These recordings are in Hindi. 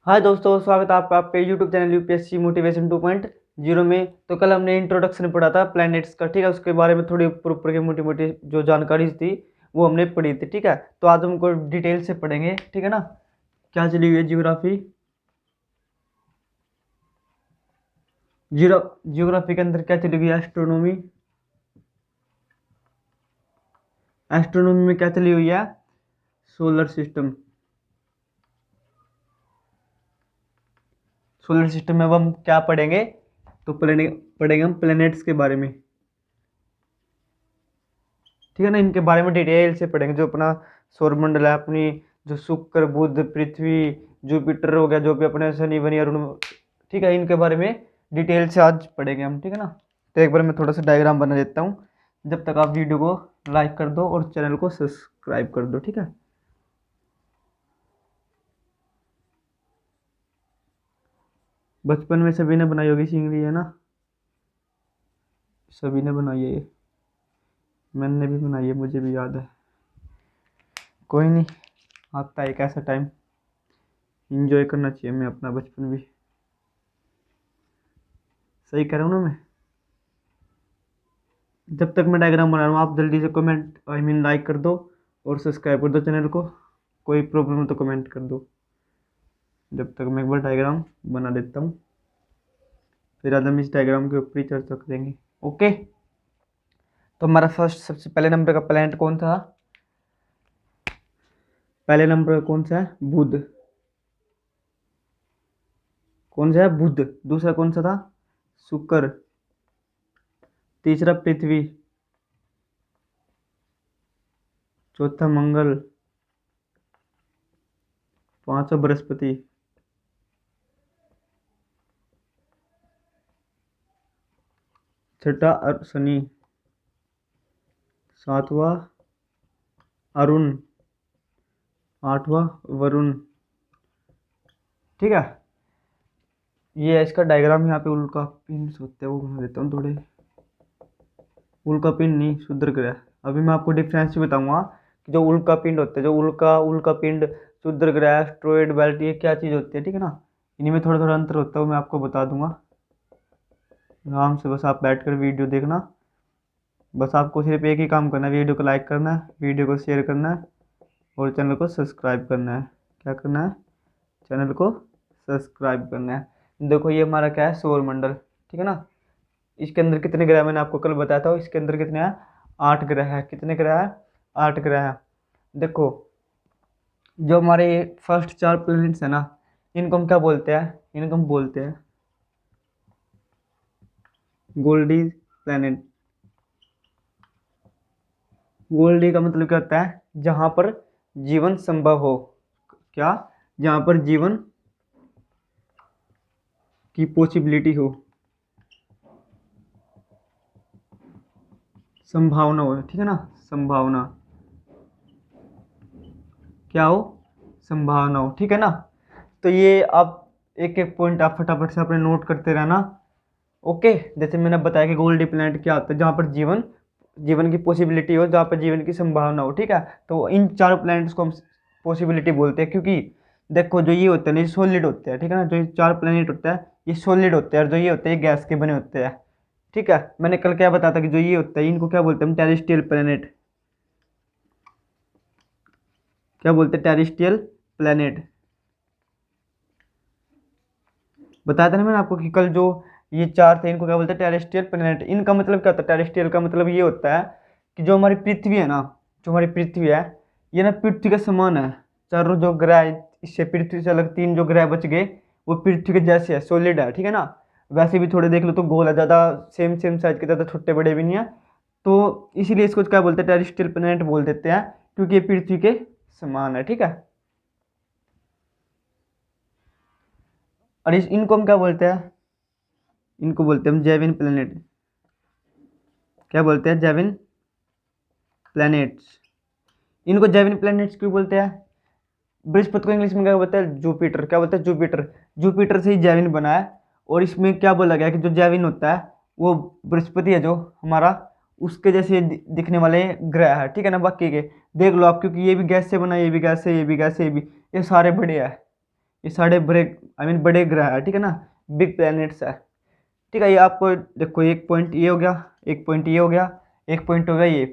हाय दोस्तों, स्वागत है आपका आपके यूट्यूब चैनल यूपीएससी मोटिवेशन 2.0 में। तो कल हमने इंट्रोडक्शन पढ़ा था प्लैनेट्स का, ठीक है। उसके बारे में थोड़ी ऊपर ऊपर की मोटी मोटी जो जानकारी थी वो हमने पढ़ी थी, ठीक है। तो आज हमको डिटेल से पढ़ेंगे, ठीक है ना। क्या चली हुई है जियोग्राफी। जियोग्राफी के अंदर क्या चली हुई है? एस्ट्रोनॉमी। एस्ट्रोनॉमी में क्या चली हुई है? Solar system. सोलर सिस्टम में अब हम क्या पढ़ेंगे? तो पढ़ेंगे हम प्लैनेट्स के बारे में, ठीक है ना। इनके बारे में डिटेल से पढ़ेंगे। जो अपना सौरमंडल है, अपनी जो शुक्र बुध पृथ्वी जुपिटर हो गया, जो भी अपने शनि वनि अरुण, ठीक है। इनके बारे में डिटेल से आज पढ़ेंगे हम, ठीक है ना। तो एक बार मैं थोड़ा सा डायग्राम बना देता हूँ, जब तक आप वीडियो को लाइक कर दो और चैनल को सब्सक्राइब कर दो, ठीक है। बचपन में सभी ने बनाई होगी सीनरी, है ना। सभी ने बनाई है ये, मैंने भी बनाई है, मुझे भी याद है। कोई नहीं, आता है एक ऐसा टाइम, इंजॉय करना चाहिए हमें अपना बचपन भी। सही कह रहा हूँ ना मैं? जब तक मैं डायग्राम बना रहा हूँ आप जल्दी से कमेंट लाइक कर दो और सब्सक्राइब कर दो चैनल को। कोई प्रॉब्लम हो तो कमेंट कर दो, जब तक मैं एक बार डायग्राम बना देता हूँ। फिर आज हम इस डायग्राम के ऊपर ही चर्चा करेंगे, ओके। तो हमारा फर्स्ट सबसे पहले नंबर का प्लैनेट कौन था? पहले नंबर कौन सा है? बुध। कौन सा है? बुध। दूसरा कौन सा था? शुक्र। तीसरा पृथ्वी। चौथा मंगल। पांचवा बृहस्पति। छठा शनि। सातवां अरुण। आठवां वरुण, ठीक है। ये है इसका डायग्राम। यहाँ पे उल्का पिंड होते हैं, वो बना देता हूँ थोड़े। उल्का पिंड नहीं, क्षुद्र ग्रह। अभी मैं आपको डिफरेंस भी बताऊंगा कि जो उल्का पिंड होते हैं, जो उल्का उल्का पिंड, क्षुद्र ग्रह, एस्ट्रॉयड बेल्ट, ये क्या चीज़ होती है, ठीक है ना। इन्हीं में थोड़ा थोड़ा अंतर होता है, वो मैं आपको बता दूंगा आराम से। बस आप बैठ कर वीडियो देखना। बस आपको सिर्फ एक ही काम करना है, वीडियो को लाइक करना है, वीडियो को शेयर करना है और चैनल को सब्सक्राइब करना है। क्या करना है? चैनल को सब्सक्राइब करना है। देखो ये हमारा क्या है? सौरमंडल, ठीक है ना। इसके अंदर कितने ग्रह मैंने आपको कल बताया था। इसके अंदर कितने हैं? 8 ग्रह है। कितने ग्रह है? 8 ग्रह है। देखो, जो हमारे फर्स्ट 4 प्लैनेट्स है ना, इनको हम क्या बोलते हैं? इनको हम बोलते हैं गोल्डी प्लैनेट। गोल्डी का मतलब क्या होता है? जहां पर जीवन संभव हो। क्या? जहां पर जीवन की पॉसिबिलिटी हो, संभावना हो, ठीक है ना। संभावना, क्या हो? संभावना हो, ठीक है ना। तो ये आप एक एक पॉइंट आप फटाफट से अपने नोट करते रहना, ओके। जैसे मैंने बताया कि गोल्डी प्लैनेट क्या होता है? जहाँ पर जीवन जीवन की पॉसिबिलिटी हो, जहाँ पर जीवन की संभावना हो, ठीक है। तो इन चारों प्लैनेट्स को हम पॉसिबिलिटी बोलते हैं, क्योंकि देखो जो ये होते हैं ना, ये सॉलिड होते हैं, ठीक है ना। जो ये 4 प्लैनेट होते हैं ये सॉलिड होते हैं, और जो ये होते हैं ये गैस के बने होते हैं, ठीक है। मैंने कल क्या बताया था कि जो ये होता है इनको क्या बोलते हैं? हम टेरेस्ट्रियल प्लैनेट। क्या बोलते हैं? Terrestrial planet. बताया था ना मैंने आपको कि कल जो ये 4 थे इनको क्या बोलते हैं? Terrestrial planet. इनका मतलब क्या होता है? टेरेस्ट्रियल का मतलब ये होता है कि जो हमारी पृथ्वी है ना, जो हमारी पृथ्वी है, ये ना पृथ्वी के समान है। चारों जो ग्रह हैं, इससे पृथ्वी से अलग 3 जो ग्रह बच गए वो पृथ्वी के जैसे है, सॉलिड है, ठीक है ना। वैसे भी थोड़े देख लो तो गोल है, ज़्यादा सेम सेम साइज के, ज़्यादा छोटे बड़े भी नहीं है। तो इसीलिए इसको क्या बोलते हैं? टेरेस्ट्रियल प्लैनेट बोल देते हैं, क्योंकि ये पृथ्वी के समान है, ठीक है। और इनको हम क्या बोलते हैं? इनको बोलते हैं हम जैविन प्लैनेट। क्या बोलते हैं? जैविन प्लैनेट्स। इनको जैविन प्लैनेट्स क्यों बोलते हैं? बृहस्पति को इंग्लिश में क्या बोलते हैं? जुपिटर। क्या बोलते हैं? जुपिटर। जुपिटर से ही जैविन बना है। और इसमें क्या बोला गया कि जो जैविन होता है वो बृहस्पति है जो हमारा, उसके जैसे दिखने वाले ग्रह है, ठीक है ना। बाकी के देख लो आप, क्योंकि ये भी गैस से बना है, ये भी गैस से, ये भी गैस से, ये भी, ये सारे बड़े हैं। ये सारे बड़े बड़े ग्रह है, ठीक है ना, बिग प्लैनेट्स है। ठीक है, ये आपको देखो एक पॉइंट ये हो गया, एक पॉइंट ये हो गया, एक पॉइंट हो गया ये।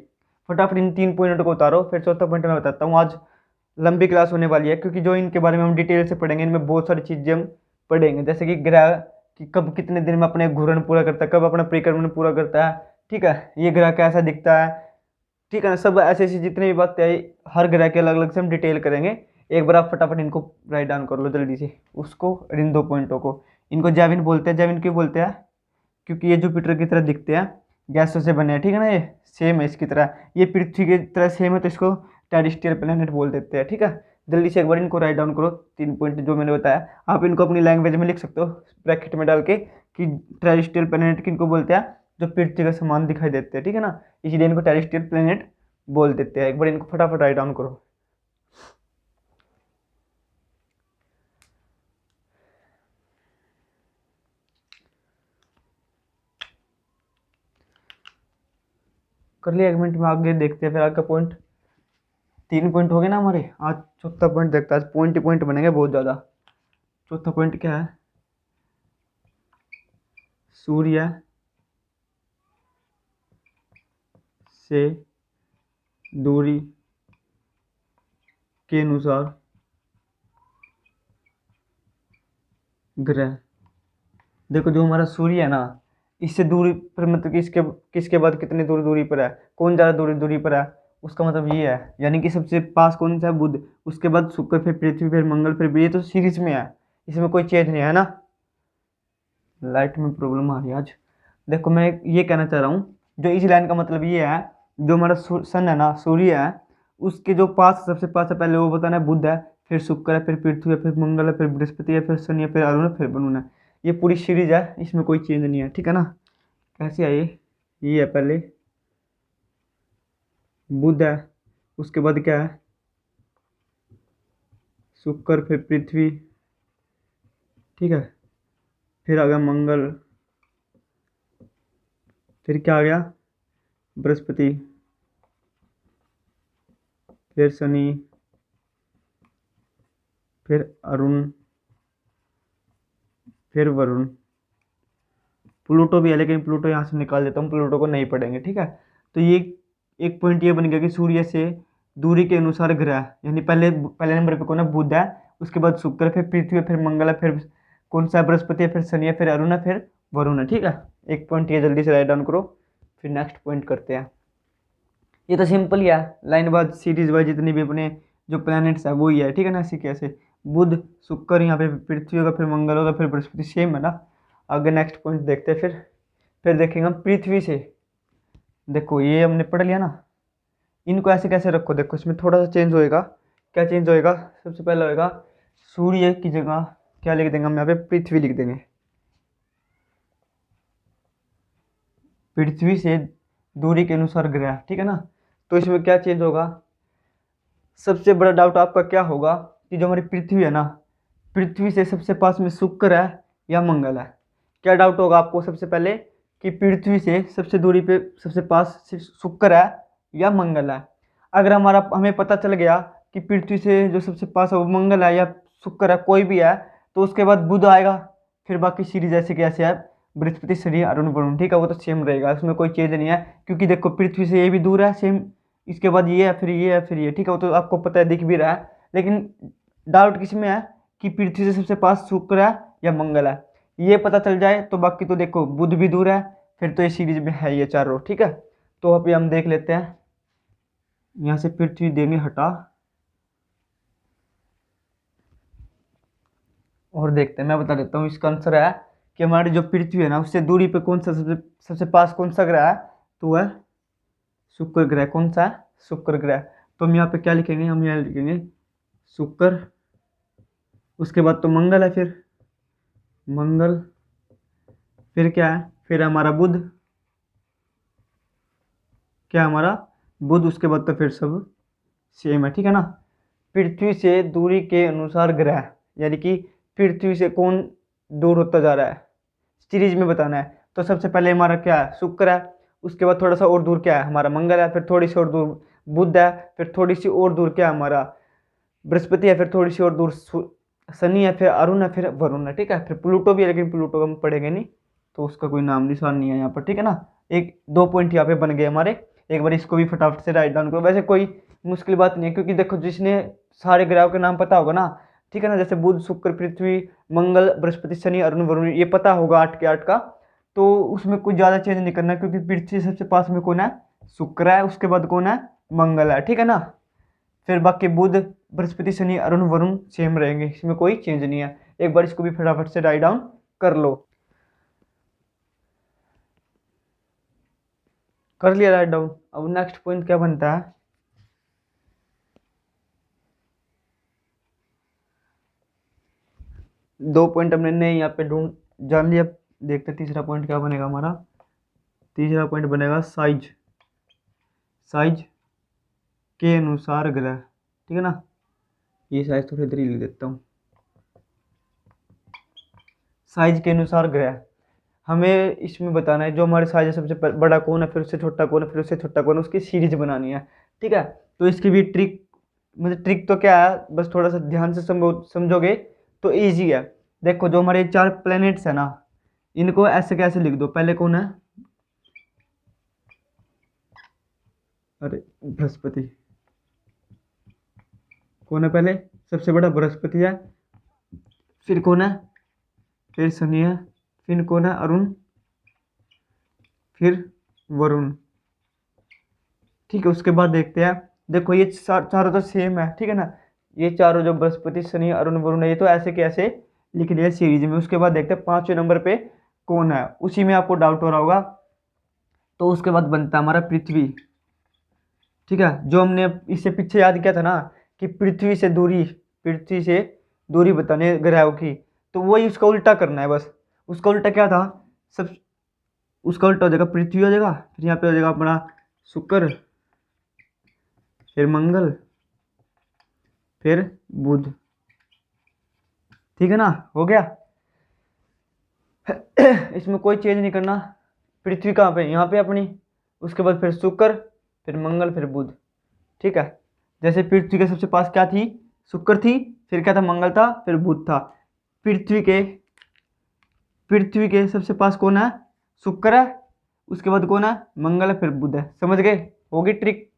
फटाफट इन 3 पॉइंट को उतारो, फिर चौथा पॉइंट मैं बताता हूँ। आज लंबी क्लास होने वाली है, क्योंकि जो इनके बारे में हम डिटेल से पढ़ेंगे, इनमें बहुत सारी चीज़ें हम पढ़ेंगे, जैसे कि ग्रह कि कब कितने दिन में अपने घूर्णन पूरा करता है, कब अपना परिक्रमण पूरा करता है, ठीक है, ये ग्रह कैसा दिखता है, ठीक है ना, सब ऐसे ऐसी जितनी भी बातें आई हर ग्रह के अलग अलग से हम डिटेल करेंगे। एक बार आप फटाफट इनको राइट डाउन कर लो जल्दी से उसको, इन 2 पॉइंटों को। इनको जैविन बोलते हैं। जैविन क्यों बोलते हैं? क्योंकि ये जुपिटर की तरह दिखते हैं, गैसों से बने हैं, ठीक है ना, ये सेम है इसकी तरह, ये पृथ्वी की तरह सेम है, तो इसको टेरेस्ट्रियल प्लेनेट बोल देते हैं। ठीक है, जल्दी से एक बार इनको राइट डाउन करो, 3 पॉइंट जो मैंने बताया। आप इनको अपनी लैंग्वेज में लिख सकते हो ब्रैकेट में डाल के कि टेरेस्ट्रियल प्लेनेट किनको बोलते हैं, जो पृथ्वी का समान दिखाई देते हैं, ठीक है ना, इसीलिए इनको टेरेस्ट्रियल प्लेनेट बोल देते हैं। एक बार इनको फटाफट राइट डाउन करो। कर लिया, 1 मिनट में आगे देखते हैं फिर आगे पॉइंट। 3 पॉइंट हो गए ना हमारे, आज चौथा पॉइंट देखता है। आज पॉइंट ही पॉइंट बनेंगे बहुत ज़्यादा। चौथा पॉइंट क्या है? सूर्य से दूरी के अनुसार ग्रह। देखो जो हमारा सूर्य है ना, इससे दूरी पर मतलब कि इसके किसके बाद कितनी दूरी पर है, कौन ज़्यादा दूरी पर है, उसका मतलब ये है, यानी कि सबसे पास कौन सा है? बुध, उसके बाद शुक्र, फिर पृथ्वी, फिर मंगल, फिर ये तो सीरीज में है, इसमें कोई चेंज नहीं है ना। लाइट में प्रॉब्लम आ रही है आज। देखो मैं ये कहना चाह रहा हूँ, जो इस लाइन का मतलब ये है, जो हमारा सन है ना, सूर्य है, उसके जो पास सबसे पास है पहले वो बताना है बुध है, फिर शुक्र है, फिर पृथ्वी है, फिर मंगल है, फिर बृहस्पति है, फिर शनि है, फिर अरुण है, फिर वरुण है। ये पूरी सीरीज है, इसमें कोई चेंज नहीं है, ठीक है ना। कैसे है ये है पहले बुध है, उसके बाद क्या है? शुक्र, फिर पृथ्वी, ठीक है, फिर आ गया मंगल, फिर क्या आ गया? बृहस्पति, फिर शनि, फिर अरुण, फिर वरुण। प्लूटो भी है, लेकिन प्लूटो यहाँ से निकाल देता हूँ, प्लूटो को नहीं पढ़ेंगे, ठीक है। तो ये एक पॉइंट ये बन गया कि सूर्य से दूरी के अनुसार ग्रह, यानी पहले पहले नंबर पे कौन है? बुध है, उसके बाद शुक्र, फिर पृथ्वी, फिर मंगल है, फिर कौन सा? बृहस्पति है, फिर शनि है, फिर अरुण है, फिर वरुण है, ठीक है। एक पॉइंट ये जल्दी से राइट डाउन करो, फिर नेक्स्ट पॉइंट करते हैं। ये तो सिंपल ही है, लाइन वाइज सीरीज वाइज जितनी भी अपने जो प्लैनेट्स है वो ही है, ठीक है ना। ऐसे कैसे बुध शुक्र, यहाँ पे पृथ्वी होगा, फिर मंगल होगा, फिर बृहस्पति, सेम है ना। आगे नेक्स्ट पॉइंट देखते हैं। फिर देखेंगे हम पृथ्वी से। देखो ये हमने पढ़ लिया ना, इनको ऐसे कैसे रखो, देखो इसमें थोड़ा सा चेंज होएगा। क्या चेंज होएगा? सबसे पहले होएगा सूर्य की जगह क्या लिख देंगे हम? यहाँ पे पृथ्वी लिख देंगे। पृथ्वी से दूरी के अनुसार ग्रह, ठीक है ना। तो इसमें क्या चेंज होगा? सबसे बड़ा डाउट आपका क्या होगा कि जो हमारी पृथ्वी है ना, पृथ्वी से सबसे पास में शुक्र है या मंगल है? क्या डाउट होगा आपको सबसे पहले कि पृथ्वी से सबसे दूरी पे सबसे पास शुक्र है या मंगल है? अगर हमें पता चल गया कि पृथ्वी से जो सबसे पास है वो मंगल है या शुक्र है, कोई भी है, तो उसके बाद बुध आएगा, फिर बाकी सीरीज ऐसे कैसे है, बृहस्पति, शनि, अरुण, वरुण, ठीक है, वो तो सेम रहेगा, इसमें कोई चेंज नहीं है। क्योंकि देखो पृथ्वी से ये भी दूर है सेम, इसके बाद ये है, फिर ये है, फिर ये, ठीक है, वो तो आपको पता है, दिख भी रहा है। लेकिन डाउट किस में है कि पृथ्वी से सबसे पास शुक्र है या मंगल है? ये पता चल जाए तो बाकी तो देखो बुध भी दूर है, फिर तो ये सीरीज में है ये चारों, ठीक है। तो अभी हम देख लेते हैं, यहाँ से पृथ्वी देंगे हटा और देखते हैं। मैं बता देता हूँ, इसका आंसर है कि हमारी जो पृथ्वी है ना, उससे दूरी पे कौन सा सबसे पास कौन सा ग्रह है? तो वह शुक्र ग्रह। कौन सा है? शुक्र ग्रह। तो हम यहाँ पे क्या लिखेंगे? हम यहाँ लिखेंगे शुक्र, उसके बाद तो मंगल है, फिर मंगल, फिर क्या है? फिर हमारा बुध, क्या हमारा बुध, उसके बाद तो फिर सब सेम है, ठीक है ना। पृथ्वी से दूरी के अनुसार ग्रह, यानी कि पृथ्वी से कौन दूर होता जा रहा है, सीरीज में बताना है। तो सबसे पहले हमारा क्या है? शुक्र है, उसके बाद थोड़ा सा और दूर क्या है? हमारा मंगल है, फिर थोड़ी सी और दूर बुध है, फिर थोड़ी सी और दूर क्या है? हमारा बृहस्पति है, फिर थोड़ी सी और दूर शनि है, फिर अरुण है, फिर वरुण है, ठीक है। फिर प्लूटो भी है, लेकिन प्लूटो का हम पढ़ेंगे नहीं, तो उसका कोई नाम निशान नहीं है यहाँ पर, ठीक है ना। एक दो पॉइंट यहाँ पे बन गए हमारे। एक बार इसको भी फटाफट से राइट डाउन करो। वैसे कोई मुश्किल बात नहीं है, क्योंकि देखो जिसने सारे ग्रहों के नाम पता होगा ना, ठीक है ना, जैसे बुध शुक्र पृथ्वी मंगल बृहस्पति शनि अरुण वरुण, ये पता होगा 8 के 8 का, तो उसमें कुछ ज़्यादा चेंज नहीं करना, क्योंकि पृथ्वी सबसे पास में कौन है, शुक्र है, उसके बाद कौन है, मंगल है, ठीक है ना। फिर बाकी बुध बृहस्पति शनि अरुण वरुण सेम रहेंगे, इसमें कोई चेंज नहीं है। एक बार इसको भी फटाफट से राइट डाउन कर लो। कर लिया राइट डाउन। अब नेक्स्ट पॉइंट क्या बनता है, दो पॉइंट हमने यहाँ पे ढूंढ जान लिया। देखते हैं तीसरा पॉइंट क्या बनेगा हमारा। तीसरा पॉइंट बनेगा साइज। साइज के अनुसार ग्रह, ठीक है ना। ये साइज थोड़ी इधर ही लिख देता हूँ। साइज के अनुसार ग्रह हमें इसमें बताना है, जो हमारे साइज है सबसे बड़ा कौन है, फिर उससे छोटा कौन है, फिर उससे छोटा कौन है, उसकी सीरीज बनानी है, ठीक है। तो इसकी भी ट्रिक, मतलब ट्रिक तो क्या है, बस थोड़ा सा ध्यान से समझोगे तो इजी है। देखो जो हमारे 4 प्लैनेट्स है ना, इनको ऐसे कैसे लिख दो। पहले कौन है, अरे बृहस्पति, कौन है पहले, सबसे बड़ा बृहस्पति है। फिर कौन है, फिर शनि है। फिर कौन है, अरुण। फिर वरुण, ठीक है। उसके बाद देखते हैं, देखो ये चारों तो सेम है, ठीक है ना। ये चारों जो बृहस्पति शनि अरुण वरुण है, ये तो ऐसे कैसे लिख लिया सीरीज में। उसके बाद देखते हैं 5वें नंबर पे कौन है, उसी में आपको डाउट हो रहा होगा। तो उसके बाद बनता है हमारा पृथ्वी, ठीक है। जो हमने इससे पीछे याद किया था ना, कि पृथ्वी से दूरी बताने ग्रहों की, तो वही उसका उल्टा करना है बस। उसका उल्टा क्या था, सब उसका उल्टा हो जाएगा, पृथ्वी हो जाएगा, फिर यहाँ पे हो जाएगा अपना शुक्र, फिर मंगल, फिर बुध, ठीक है ना, हो गया। इसमें कोई चेंज नहीं करना। पृथ्वी कहाँ पे, यहाँ पे अपनी, उसके बाद फिर शुक्र, फिर मंगल, फिर बुध, ठीक है। जैसे पृथ्वी के सबसे पास क्या थी, शुक्र थी, फिर क्या था, मंगल था, फिर बुध था। पृथ्वी के पृथ्वी के सबसे पास कौन है, शुक्र है, उसके बाद कौन है, मंगल है, फिर बुध है। समझ गए, होगी ट्रिक।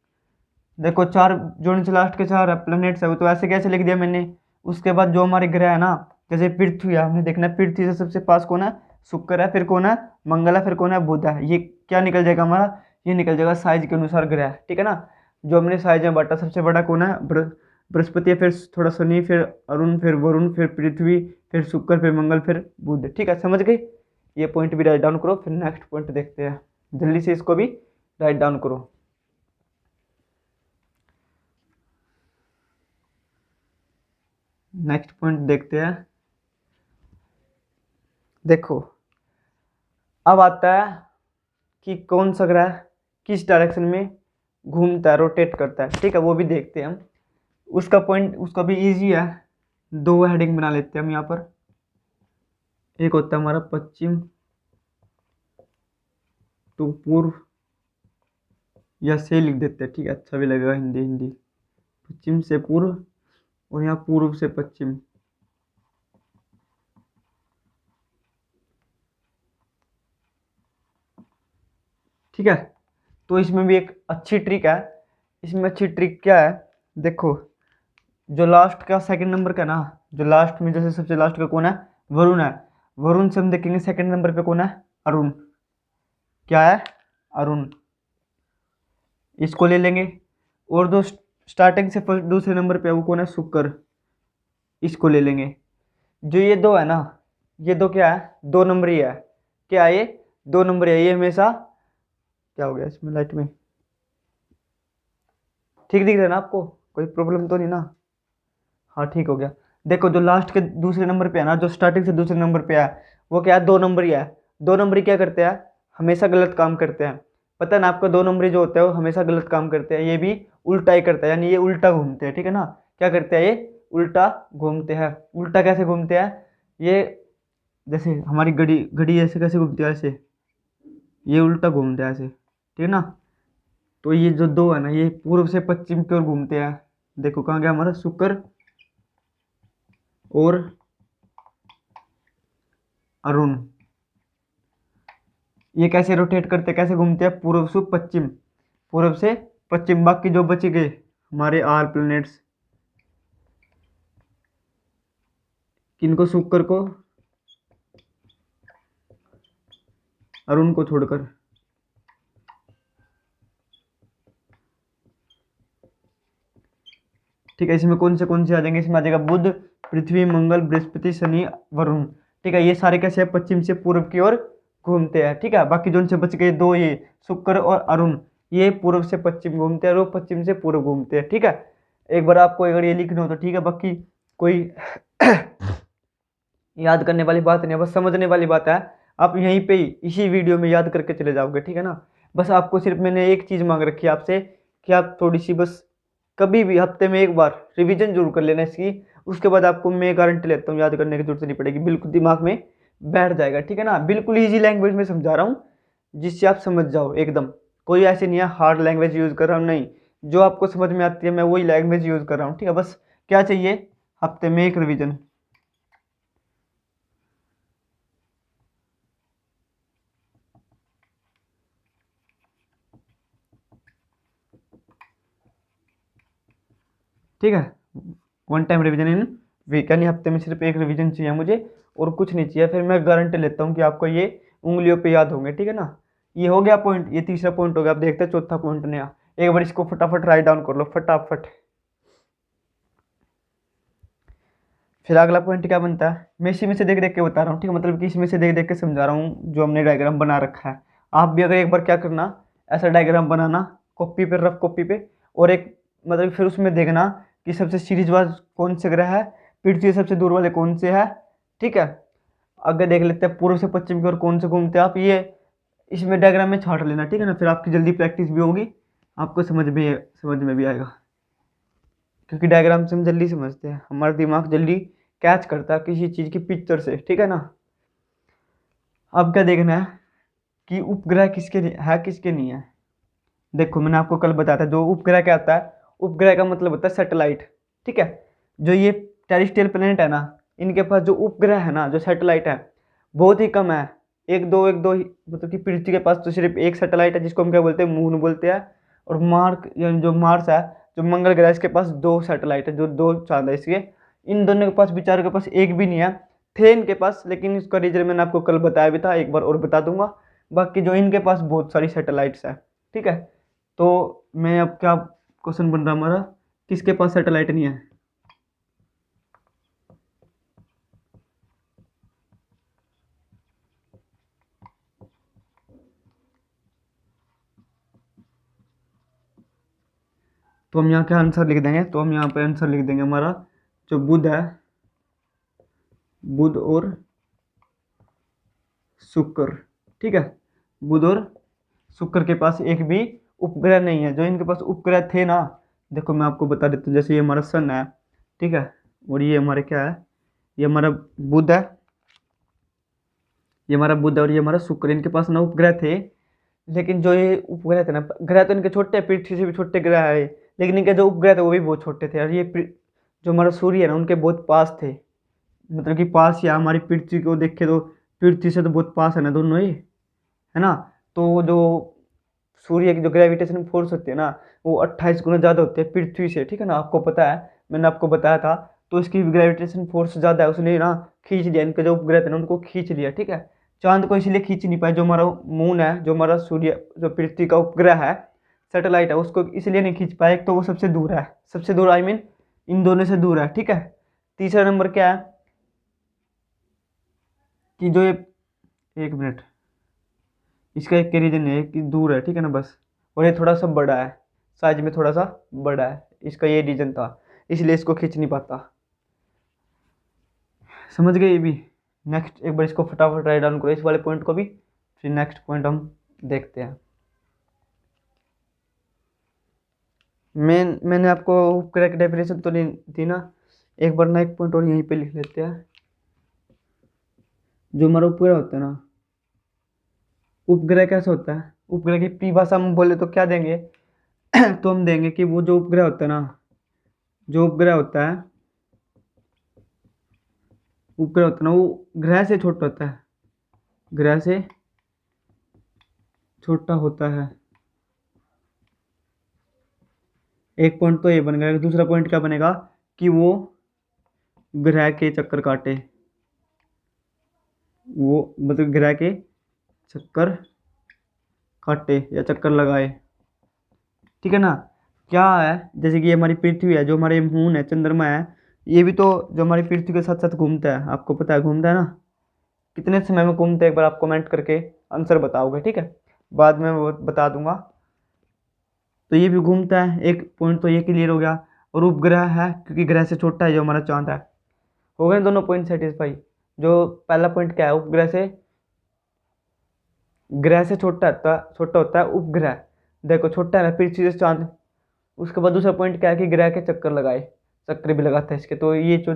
देखो 4 जो नीचे लास्ट के 4 प्लैनेट्स है, वो तो ऐसे कैसे लिख दिया मैंने। उसके बाद जो हमारे ग्रह है ना, जैसे पृथ्वी है, हमने देखना है पृथ्वी से सबसे पास कौन है, शुक्र है, फिर कौन है, मंगल है, फिर कौन है, बुध है। ये क्या निकल जाएगा हमारा, ये निकल जाएगा साइज के अनुसार ग्रह, ठीक है ना। जो हमने साइज में बांटा, सबसे बड़ा कौन है, बृहस्पति है, फिर थोड़ा शनि, फिर अरुण, फिर वरुण, फिर पृथ्वी, फिर शुक्र, फिर मंगल, फिर बुध, ठीक है। समझ गए, ये पॉइंट भी राइट डाउन करो। फिर नेक्स्ट पॉइंट देखते हैं, जल्दी से इसको भी राइट डाउन करो। नेक्स्ट पॉइंट देखते हैं। देखो अब आता है कि कौन सा ग्रह किस डायरेक्शन में घूमता है, रोटेट करता है, ठीक है, वो भी देखते हैं हम। उसका पॉइंट, उसका भी इजी है। 2 हेडिंग बना लेते हैं हम यहाँ पर। एक होता है हमारा पश्चिम टू पूर्व, या से लिख देते हैं, ठीक है, अच्छा भी लगेगा, हिंदी हिंदी। पश्चिम से पूर्व, और यहाँ पूर्व से पश्चिम, ठीक है। तो इसमें भी एक अच्छी ट्रिक है। इसमें अच्छी ट्रिक क्या है, देखो जो लास्ट का सेकंड नंबर का ना, जो लास्ट में जैसे सबसे लास्ट का कौन है, वरुण है। वरुण से हम देखेंगे सेकंड नंबर पे कौन है, अरुण। क्या है, अरुण, इसको ले लेंगे। और जो स्टार्टिंग से फर्स्ट दूसरे नंबर पे है वो कौन है, शुक्र, इसको ले लेंगे। जो ये दो है ना, ये दो क्या है, 2 नंबर ही है। क्या है ये, 2 नंबर है। ये हमेशा, क्या हो गया इसमें लाइट में, ठीक दिख रहा है ना आपको, कोई प्रॉब्लम तो नहीं ना, हाँ ठीक हो गया। देखो जो लास्ट के दूसरे नंबर पे है ना, जो स्टार्टिंग से दूसरे नंबर पे है, वो क्या है, 2 नंबर ही है। 2 नंबर ही क्या करते हैं, हमेशा गलत काम करते हैं। पता है ना आपको, 2 नंबर जो होते हैं वो हमेशा गलत काम करते हैं। ये भी उल्टा ही करता है, यानी ये उल्टा घूमते हैं, ठीक है ना। क्या करते हैं, ये उल्टा घूमते हैं। उल्टा कैसे घूमते हैं, ये जैसे हमारी घड़ी घड़ी ऐसे कैसे घूमती है, ऐसे, ये उल्टा घूमते हैं ऐसे, ठीक है ना। तो ये जो 2 है ना, ये पूर्व से पश्चिम की ओर घूमते हैं। देखो कहाँ गया हमारा शुक्र, और अरुण, ये कैसे रोटेट करते, कैसे घूमते हैं, पूर्व से पश्चिम, पूर्व से पश्चिम। बाकी जो बच गए हमारे आर प्लैनेट्स, किनको, शुक्र को, अरुण को छोड़कर। ठीक है, इसमें कौन से आ जाएंगे, इसमें आ जाएगा बुध, पृथ्वी, मंगल, बृहस्पति, शनि, वरुण। ठीक है, ये सारे कैसे हैं, पश्चिम से पूर्व की ओर घूमते हैं। ठीक है, बाकी जो उनसे बच गए दो, ये शुक्र और अरुण, ये पूर्व से पश्चिम घूमते हैं और वो पश्चिम से पूर्व घूमते हैं। ठीक है, एक बार आपको अगर ये लिखना हो तो ठीक है, बाकी कोई याद करने वाली बात नहीं है, बस समझने वाली बात है। आप यहीं पे ही इसी वीडियो में याद करके चले जाओगे। ठीक है ना, बस आपको सिर्फ मैंने एक चीज़ मांग रखी है आपसे कि आप थोड़ी सी बस कभी भी हफ्ते में एक बार रिवीजन जरूर कर लेना इसकी। उसके बाद आपको मैं गारंटी लेता हूँ याद करने की जरूरत नहीं पड़ेगी, बिल्कुल दिमाग में बैठ जाएगा। ठीक है ना, बिल्कुल ईजी लैंग्वेज में समझा रहा हूँ जिससे आप समझ जाओ एकदम। कोई ऐसे नहीं है हार्ड लैंग्वेज यूज़ कर रहा हूँ, नहीं, जो आपको समझ में आती है मैं वही लैंग्वेज यूज़ कर रहा हूँ। ठीक है, बस क्या चाहिए, हफ्ते में एक रिविजन। ठीक है, वन टाइम रिवीजन इन वीक, यानी हफ्ते में सिर्फ एक रिवीजन चाहिए मुझे और कुछ नहीं चाहिए। फिर मैं गारंटी लेता हूँ कि आपको ये उंगलियों पे याद होंगे। ठीक है ना, ये हो गया पॉइंट, ये तीसरा पॉइंट हो गया। आप देखते हैं चौथा पॉइंट नया, एक बार इसको फटाफट राइट डाउन कर लो फटाफट। फिर अगला पॉइंट क्या बनता है, मैं इसी में से देख देख के बता रहा हूँ। ठीक है, मतलब कि इसमें से देख देख के समझा रहा हूँ जो हमने डायग्राम बना रखा है। आप भी अगर एक बार क्या करना, ऐसा डायग्राम बनाना कॉपी पे, रफ कॉपी पे, और एक मतलब फिर उसमें देखना कि सबसे सीरीज वाइज कौन से ग्रह है, पृथ्वी से सबसे दूर वाले कौन से है। ठीक है, आगे देख लेते हैं पूर्व से पश्चिम की ओर कौन से घूमते हैं, आप ये इसमें डायग्राम में छाट लेना। ठीक है ना, फिर आपकी जल्दी प्रैक्टिस भी होगी, आपको समझ में भी आएगा, क्योंकि डायग्राम से हम जल्दी समझते हैं, हमारा दिमाग जल्दी कैच करता है किसी चीज़ की पिक्चर से। ठीक है ना, अब क्या देखना है कि उपग्रह किसके है किसके नहीं है। देखो मैंने आपको कल बताया था जो उपग्रह क्या होता है, उपग्रह का मतलब होता है सैटेलाइट। ठीक है, जो ये टेरेस्ट्रियल प्लेनेट है ना, इनके पास जो उपग्रह है ना, जो सैटेलाइट है, बहुत ही कम है। एक दो मतलब कि पृथ्वी के पास तो सिर्फ एक सैटेलाइट है जिसको हम क्या बोलते हैं, मून बोलते हैं। और मार्क यानी जो मार्स है, जो मंगल ग्रह, इसके पास दो सैटेलाइट है, जो दो चांद है इसके। इन दोनों के पास, बेचारों के पास एक भी नहीं है, थे इनके पास, लेकिन इसका रीजन मैंने आपको कल बताया भी था, एक बार और बता दूंगा। बाकी जो इनके पास बहुत सारी सैटेलाइट्स है। ठीक है, तो मैं अब क्या क्वेश्चन बन रहा हमारा, किसके पास सैटेलाइट नहीं है। तो हम यहाँ क्या आंसर लिख देंगे, तो हम यहाँ पे आंसर लिख देंगे हमारा जो बुध है, बुध और शुक्र। ठीक है, बुध और शुक्र के पास एक भी उपग्रह नहीं है। जो इनके पास उपग्रह थे ना, देखो मैं आपको बता देता हूँ, जैसे ये हमारा सन है। ठीक है, और ये हमारे क्या है, ये हमारा बुध है, ये हमारा बुध और ये हमारा शुक्र। इनके पास ना उपग्रह थे, लेकिन जो ये उपग्रह थे ना, ग्रह तो इनके छोटे, पृथ्वी से भी छोटे ग्रह है, लेकिन इनके जो उपग्रह थे वो भी बहुत छोटे थे। और ये जो हमारा सूर्य है ना, उनके बहुत पास थे, मतलब कि पास, या हमारी पृथ्वी को देखे तो पृथ्वी से तो बहुत पास है ना दोनों ही, है ना। तो जो सूर्य की जो ग्रेविटेशन फोर्स होती है ना, वो 28 गुना ज़्यादा होती है पृथ्वी से। ठीक है ना, आपको पता है, मैंने आपको बताया था। तो इसकी ग्रेविटेशन फोर्स ज़्यादा है, उसने ना खींच लिया, इनके जो उपग्रह थे ना उनको खींच लिया। ठीक है, चांद को इसलिए खींच नहीं पाया, जो हमारा मून है, जो हमारा सूर्य, जो पृथ्वी का उपग्रह है, सैटेलाइट है, उसको इसलिए नहीं खींच पाया, एक तो वो सबसे दूर है, सबसे दूर आई मीन इन दोनों से दूर है। ठीक है, तीसरा नंबर क्या है कि जो ये, एक मिनट, इसका एक रीजन है कि दूर है। ठीक है ना, बस, और ये थोड़ा सा बड़ा है, साइज में थोड़ा सा बड़ा है, इसका ये रीजन था, इसलिए इसको खींच नहीं पाता। समझ गए ये भी। नेक्स्ट एक बार इसको फटाफट राइट डाउन करो, इस वाले पॉइंट को भी, फिर नेक्स्ट पॉइंट हम देखते हैं। मैंने आपको उपग्रह की डेफिनेशन तो नहीं दी ना, एक बार ना एक पॉइंट और यहीं पे लिख लेते हैं। जो हमारा उपग्रह होता है ना, उपग्रह कैसा होता है, उपग्रह की परिभाषा हम बोले तो क्या देंगे तो हम देंगे कि वो जो उपग्रह होता है ना, जो उपग्रह होता है उपग्रह होता है ना, वो ग्रह से छोटा होता है, ग्रह से छोटा होता है। एक पॉइंट तो ये बन गया। दूसरा पॉइंट क्या बनेगा कि वो ग्रह के चक्कर काटे, वो मतलब ग्रह के चक्कर काटे या चक्कर लगाए, ठीक है ना। क्या है, जैसे कि ये हमारी पृथ्वी है, जो हमारे मून है, चंद्रमा है, ये भी तो जो हमारी पृथ्वी के साथ साथ घूमता है, आपको पता है घूमता है ना। कितने समय में घूमते हैं, एक बार आप कमेंट करके आंसर बताओगे, ठीक है, बाद में वो बता दूंगा। तो ये भी घूमता है, एक पॉइंट तो ये क्लियर हो गया। और उपग्रह है क्योंकि ग्रह से छोटा है जो हमारा चांद है। हो गए दोनों पॉइंट सेटिस्फाई। जो पहला पॉइंट क्या है, उपग्रह से, ग्रह से छोटा होता है उपग्रह। देखो छोटा है ना पृथ्वी से चांद। उसके बाद दूसरा पॉइंट क्या है कि ग्रह के चक्कर लगाए, चक्कर भी लगाता है इसके। तो ये जो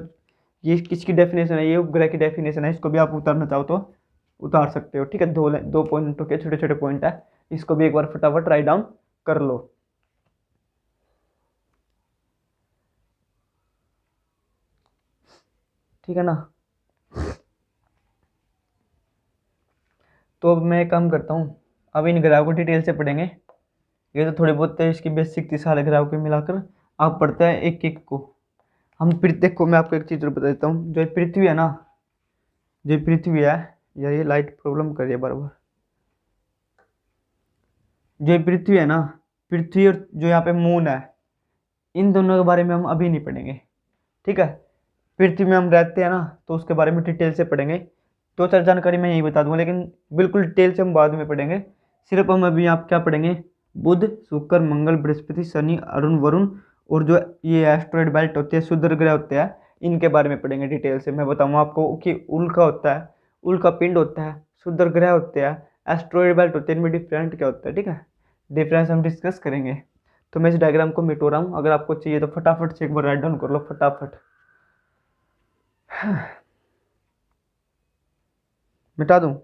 ये किसकी डेफिनेशन है, ये उपग्रह की डेफिनेशन है। इसको भी आप उतारना चाहो तो उतार सकते हो, ठीक है। दो पॉइंटों के छोटे छोटे पॉइंट है, इसको भी एक बार फटाफट राइट डाउन कर लो। ठीक है ना। तो अब मैं एक काम करता हूँ, अब इन ग्राफ को डिटेल से पढ़ेंगे। ये तो थोड़ी बहुत इसकी बेसिक थी, सारे ग्राफ को मिलाकर आप पढ़ते हैं एक एक को। हम पृथ्वी को, मैं आपको एक चीज़ और बता देता हूँ। जो पृथ्वी है ना, जो पृथ्वी है, यार ये लाइट प्रॉब्लम कर रही है बार बार। जो पृथ्वी है ना, पृथ्वी और जो यहाँ पे मून है, इन दोनों के बारे में हम अभी नहीं पढ़ेंगे, ठीक है। पृथ्वी में हम रहते हैं ना, तो उसके बारे में डिटेल से पढ़ेंगे। दो चार जानकारी मैं यही बता दूंगा, लेकिन बिल्कुल डिटेल से हम बाद में पढ़ेंगे। सिर्फ हम अभी आप क्या पढ़ेंगे, बुध, शुक्र, मंगल, बृहस्पति, शनि, अरुण, वरुण, और जो ये एस्ट्रॉयड बेल्ट होते हैं, क्षुद्र ग्रह होते हैं, इनके बारे में पढ़ेंगे डिटेल से। मैं बताऊंगा आपको कि उल्का होता है, उल्का पिंड होता है, क्षुद्र ग्रह होते हैं, एस्ट्रॉयड बेल्ट होते हैं, इनमें डिफरेंट क्या होता है, ठीक है। डिफरेंस हम डिस्कस करेंगे। तो मैं इस डायग्राम को मिटो रहा हूँ, अगर आपको चाहिए तो फटाफट से एक बार राइट डाउन कर लो फटाफट। मिटा दूं?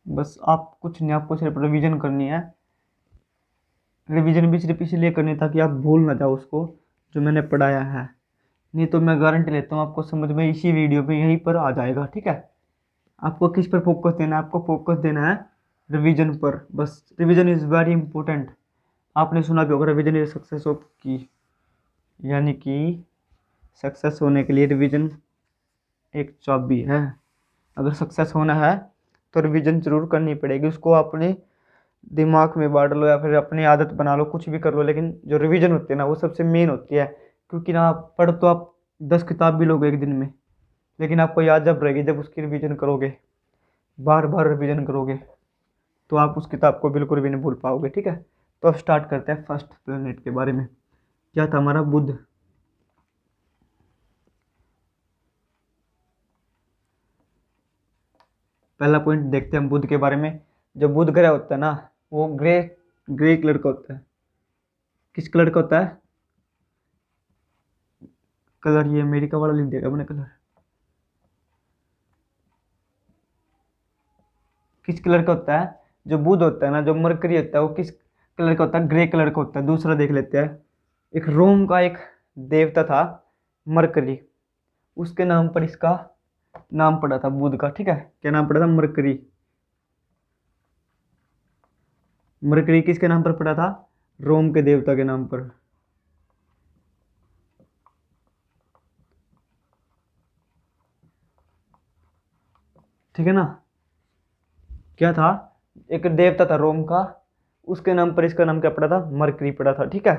बस आप कुछ नहीं, आपको सिर्फ रिवीजन करनी है। रिवीजन भी सिर्फ इसलिए करनी है ताकि आप भूल ना जाओ उसको जो मैंने पढ़ाया है। नहीं तो मैं गारंटी लेता हूँ आपको समझ में इसी वीडियो में यहीं पर आ जाएगा, ठीक है। आपको किस पर फोकस देना है, आपको फोकस देना है रिवीजन पर। बस रिवीजन इज़ वेरी इंपॉर्टेंट। आपने सुना भी होगा रिवीजन इज सक्सेस ऑफ की, यानी कि सक्सेस होने के लिए रिवीजन एक चाबी है। अगर सक्सेस होना है तो रिवीजन जरूर करनी पड़ेगी। उसको अपने दिमाग में बांट लो या फिर अपनी आदत बना लो, कुछ भी कर लो, लेकिन जो रिवीजन होती है ना वो सबसे मेन होती है। क्योंकि ना आप पढ़ तो आप 10 किताब भी लोगे एक दिन में, लेकिन आपको याद जब रहेगी जब उसकी रिवीजन करोगे, बार बार रिवीजन करोगे, तो आप उस किताब को बिल्कुल भी नहीं भूल पाओगे, ठीक है। तो अब स्टार्ट करते हैं फर्स्ट प्लेनेट के बारे में। क्या था हमारा, बुध। पहला पॉइंट देखते हैं हम बुध के बारे में। जो बुध ग्रह होता है ना, वो ग्रे ग्रे कलर का होता है। किस कलर का होता है कलर, ये अमेरिका वाला लिख देगा मैंने कलर। किस कलर का होता है जो बुध होता है ना, जो मरकरी होता है, वो किस कलर का होता है, ग्रे कलर का होता है। दूसरा देख लेते हैं, एक रोम का एक देवता था मरकरी, उसके नाम पर इसका नाम पड़ा था बुध का, ठीक है। क्या नाम पड़ा था, मरकरी। मरकरी किसके नाम पर पड़ा था, रोम के देवता के नाम पर। ठीक है ना। क्या था, एक देवता था रोम का, उसके नाम पर इसका नाम क्या पड़ा था, मरकरी पड़ा था, ठीक है।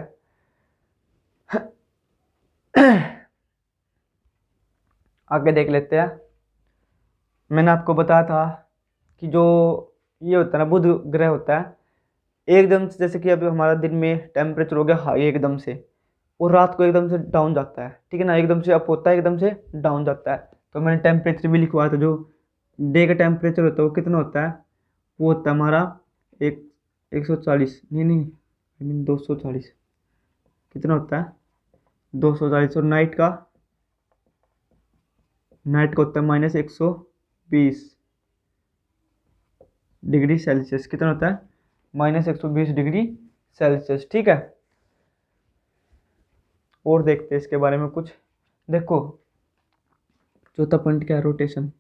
आगे देख लेते हैं। मैंने आपको बताया था कि जो ये होता है ना, बुध ग्रह होता है, एकदम से, जैसे कि अभी हमारा दिन में टेम्परेचर हो गया हाई एकदम से, और रात को एकदम से डाउन जाता है, ठीक है ना। एकदम से अप होता है, एकदम से डाउन जाता है। तो मैंने टेम्परेचर भी लिखवाया था। जो डे का टेम्परेचर होता है वो कितना होता है, वो होता है हमारा एक 140, नहीं नहीं आई मीन 240। कितना होता है, 240। और नाइट का होता है -120 डिग्री सेल्सियस। कितना होता है, -120 डिग्री सेल्सियस। ठीक है, और देखते हैं इसके बारे में कुछ। देखो चौथा पॉइंट क्या है, रोटेशन।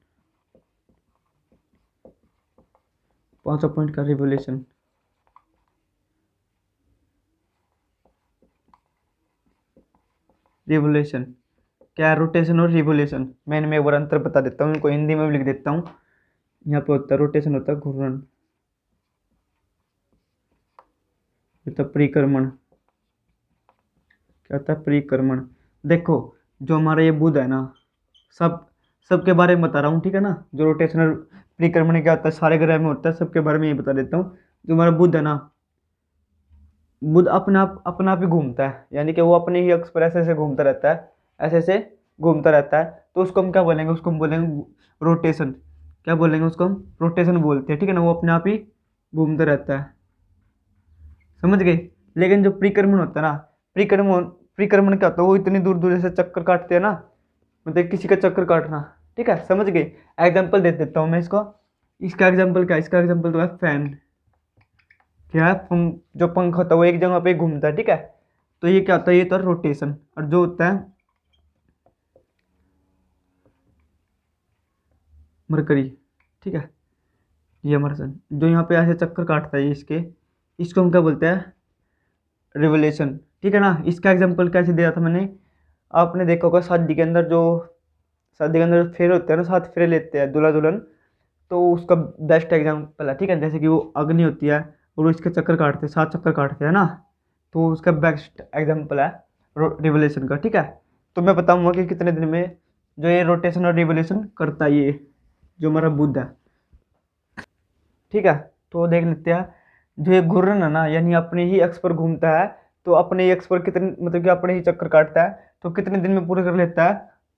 पांचवा पॉइंट का रिवोल्यूशन। रिवोल्यूशन क्या है, रोटेशन और रिवोल्यूशन। मैं एक बार अंतर बता देता हूँ, इनको हिंदी में भी लिख देता हूँ। यहाँ पे होता है रोटेशन, होता है घूर्णन, होता है परिक्रमण। क्या होता है, परिक्रमण। देखो जो हमारा ये बुध है ना, सब सबके बारे में बता रहा हूँ, ठीक है ना। जो रोटेशन और परिक्रमण क्या होता है, सारे ग्रह में होता है, सबके बारे में ये बता देता हूँ। जो हमारा बुध है ना, बुध अपना आप ही घूमता है, यानी कि वो अपने ही अक्ष पर ऐसे ऐसे घूमता रहता है, ऐसे ऐसे घूमता रहता है। तो उसको हम क्या बोलेंगे, उसको हम बोलेंगे रोटेशन। क्या बोलेंगे उसको, हम रोटेशन बोलते हैं, ठीक है ना। वो अपने आप ही घूमता रहता है, समझ गए। लेकिन जो परिक्रमण होता है ना, परिक्रमण परिक्रमण क्या होता है, वो इतनी दूर दूर से चक्कर काटते हैं ना, मतलब किसी का चक्कर काटना, ठीक है, समझ गए। एग्जाम्पल दे देता हूँ मैं इसको। इसका एग्जाम्पल क्या है, इसका एग्जाम्पल तो है फैन। क्या है, जो पंख होता है वो एक जगह पे घूमता है, ठीक है। तो ये क्या होता है, ये तो रोटेशन। और जो होता है मरकरी, ठीक है, ये हमारा सन, जो यहाँ पे ऐसे चक्कर काटता है इसके, इसको हम क्या बोलते हैं, रिवोल्यूशन, ठीक है ना। इसका एग्जाम्पल कैसे दिया था मैंने, आपने देखा होगा शादी के अंदर, जो शादी के अंदर फेरे होते हैं ना, 7 फेरे लेते हैं दूल्हा दुल्हन, तो उसका बेस्ट एग्जाम्पल है, ठीक है। जैसे कि वो अग्नि होती है और वो इसके चक्कर काटते हैं, 7 चक्कर काटते हैं ना, तो उसका बेस्ट एग्जाम्पल है रिवोल्यूशन का, ठीक है। तो मैं बताऊंगा कि कितने दिन में जो ये रोटेशन और रिवोल्यूशन करता है, ये जो हमारा बुध है, ठीक है। तो देख लेते हैं। जो ये घूर्णन है ना, यानी अपने ही अक्ष पर घूमता है, तो अपने ही अक्ष पर कितने, मतलब कि अपने ही चक्कर काटता है, तो कितने दिन में पूरा कर लेता है,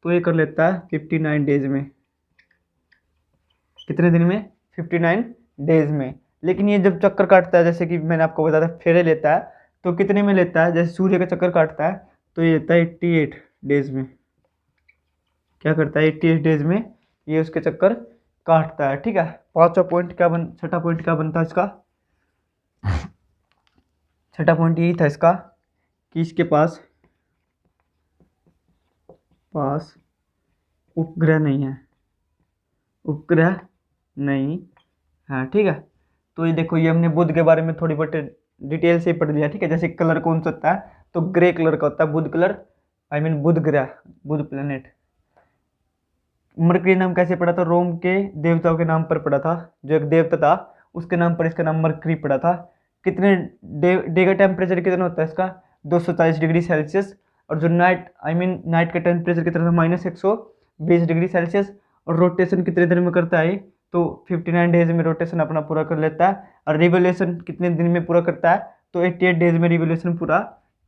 तो ये कर लेता है 59 डेज में। कितने दिन में, 59 डेज में। लेकिन ये जब चक्कर काटता है, जैसे कि मैंने आपको बताया था फेरे लेता है, तो कितने में लेता है, जैसे सूर्य का चक्कर काटता है, तो ये लेता है 88 डेज में। क्या करता है, 88 डेज में ये उसके चक्कर काटता है, ठीक है। पांचवा पॉइंट क्या छठा पॉइंट क्या बनता है इसका, छठा पॉइंट यही था इसका कि इसके पास पास उपग्रह नहीं है, उपग्रह नहीं है, ठीक है। तो ये देखो, ये हमने बुध के बारे में थोड़ी बहुत डिटेल से पढ़ लिया, ठीक है। जैसे कलर कौन सा होता है, तो ग्रे कलर का होता है बुध कलर, आई मीन बुध ग्रह, बुध प्लेनेट। मरकरी नाम कैसे पड़ा था, रोम के देवताओं के नाम पर पड़ा था, जो एक देवता था उसके नाम पर इसका नाम मरकरी पड़ा था। कितने डे का टेम्परेचर कितना होता है इसका, 240 डिग्री सेल्सियस। और जो नाइट का टेम्परेचर कितना था, -120 डिग्री सेल्सियस। और रोटेशन कितने दिन में करता है, तो 59 डेज में रोटेशन अपना पूरा कर लेता है। और रिवोल्यूशन कितने दिन में पूरा करता है, तो 88 डेज में रिवोल्यूशन पूरा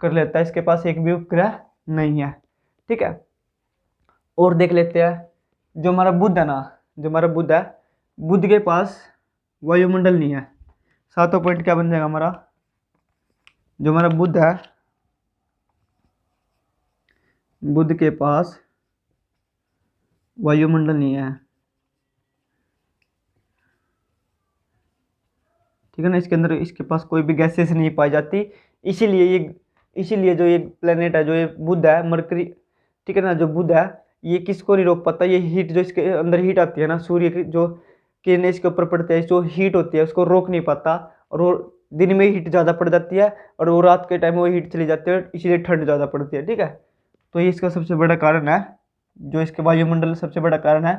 कर लेता है। इसके पास एक भी उपग्रह नहीं है, ठीक है। और देख लेते हैं, जो हमारा बुध है ना, जो हमारा बुध है, बुध के पास वायुमंडल नहीं है। सातवां पॉइंट क्या बन जाएगा हमारा, जो हमारा बुध है, बुध के पास वायुमंडल नहीं है, ठीक है ना। इसके अंदर इसके पास कोई भी गैसेस नहीं पाई जाती, इसीलिए जो ये प्लेनेट है, जो ये बुध है, मरकरी, ठीक है ना, जो बुध है, ये किसको नहीं रोक पाता, ये हीट जो इसके अंदर हीट आती है ना, सूर्य की जो किरणें इसके ऊपर पड़ती है, जो हीट होती है उसको रोक नहीं पाता। और वो दिन में हीट ज़्यादा पड़ जाती है, और वो रात के टाइम में वो हीट चली जाती है, इसीलिए ठंड ज़्यादा पड़ती है, ठीक है। तो ये इसका सबसे बड़ा कारण है, जो इसके वायुमंडल सबसे बड़ा कारण है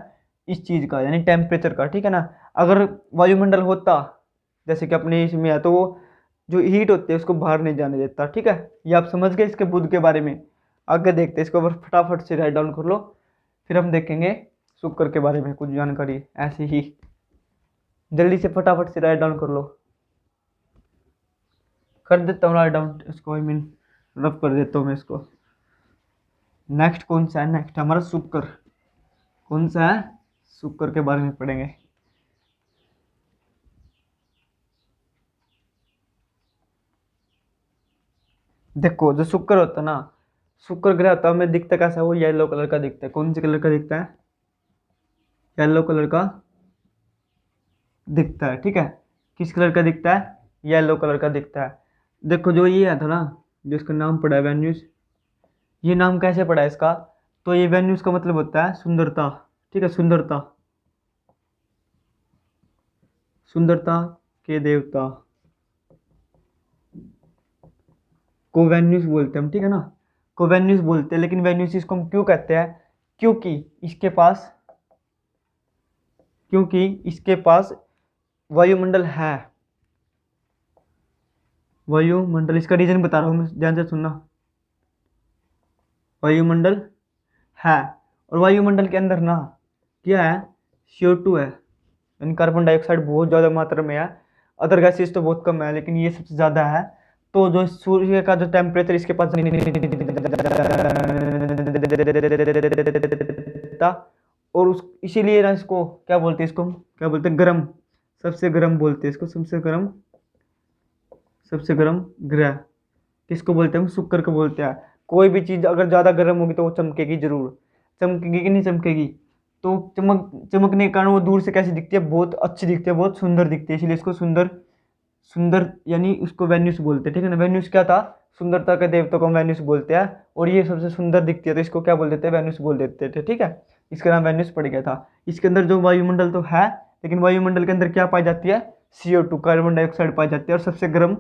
इस चीज़ का, यानी टेम्परेचर का, ठीक है ना। अगर वायुमंडल होता जैसे कि अपने इसमें है, तो वो जो हीट होती है उसको बाहर नहीं जाने देता, ठीक है। ये आप समझ गए इसके बुध के बारे में। आगे देखते हैं, इसको ऊपर फटाफट से राइट डाउन कर लो, फिर हम देखेंगे शुक्र के बारे में कुछ जानकारी ऐसी ही। जल्दी से फटाफट से राइट डाउन कर लो, कर देता हूँ राइट डाउन इसको, आई मीन रफ कर देता हूँ मैं इसको। नेक्स्ट कौन सा है, नेक्स्ट हमारा शुक्र। कौन सा है, शुक्र के बारे में पढ़ेंगे। देखो जो शुक्र होता है ना, शुक्र ग्रह होता है, हमें दिखता कैसा है, वो येलो कलर का दिखता है। कौन से कलर का दिखता है, येलो कलर का दिखता है, ठीक है। किस कलर का दिखता है, येलो कलर का दिखता है। देखो जो ये है था ना, जो इसका नाम पड़ा है वेन्यूस, ये नाम कैसे पड़ा है इसका, तो ये वेन्यूस का मतलब होता है सुंदरता। ठीक है, सुंदरता, सुंदरता के देवता को वेन्यूस बोलते हैं हम, ठीक है ना, को वेन्यूस बोलते हैं। लेकिन वेन्यूस इसको हम क्यों कहते हैं, क्योंकि इसके पास, क्योंकि इसके पास वायुमंडल है। वायुमंडल, इसका रीजन बता रहा हूँ मैं, ध्यान से सुनना। वायुमंडल है, और वायुमंडल के अंदर ना क्या है, CO2 है, यानी कार्बन डाइऑक्साइड बहुत ज़्यादा मात्रा में है। अदर गैसेस तो बहुत कम है, लेकिन ये सबसे ज़्यादा है। तो जो सूर्य का जो टेम्परेचर इसके पास था, और उस इसीलिए ना इसको क्या बोलते हैं, इसको क्या बोलते हैं, गर्म, सबसे गर्म बोलते हैं इसको, सबसे गर्म, सबसे गर्म ग्रह किसको बोलते हैं हम, शुक्र को बोलते हैं। कोई भी चीज़ अगर ज़्यादा गर्म होगी तो वो चमकेगी जरूर, चमकेगी कि नहीं चमकेगी, तो चमकने के कारण वो दूर से कैसी दिखती है, बहुत अच्छी दिखती है, बहुत सुंदर दिखती है, इसलिए इसको सुंदर, सुंदर यानी उसको वेन्यूस बोलते हैं। ठीक है ना, वेन्यूस क्या था, सुंदरता के देवता को हम वेन्यूस बोलते हैं, और ये सबसे सुंदर दिखती है तो इसको क्या बोल देते हैं, वेन्यूस बोल देते थे। ठीक है, इसका नाम वेन्यूस पड़ गया था। इसके अंदर जो वायुमंडल तो है, लेकिन वायुमंडल के अंदर क्या पाई जाती है, CO2 कार्बन डाइऑक्साइड पाई जाती है। और सबसे गर्म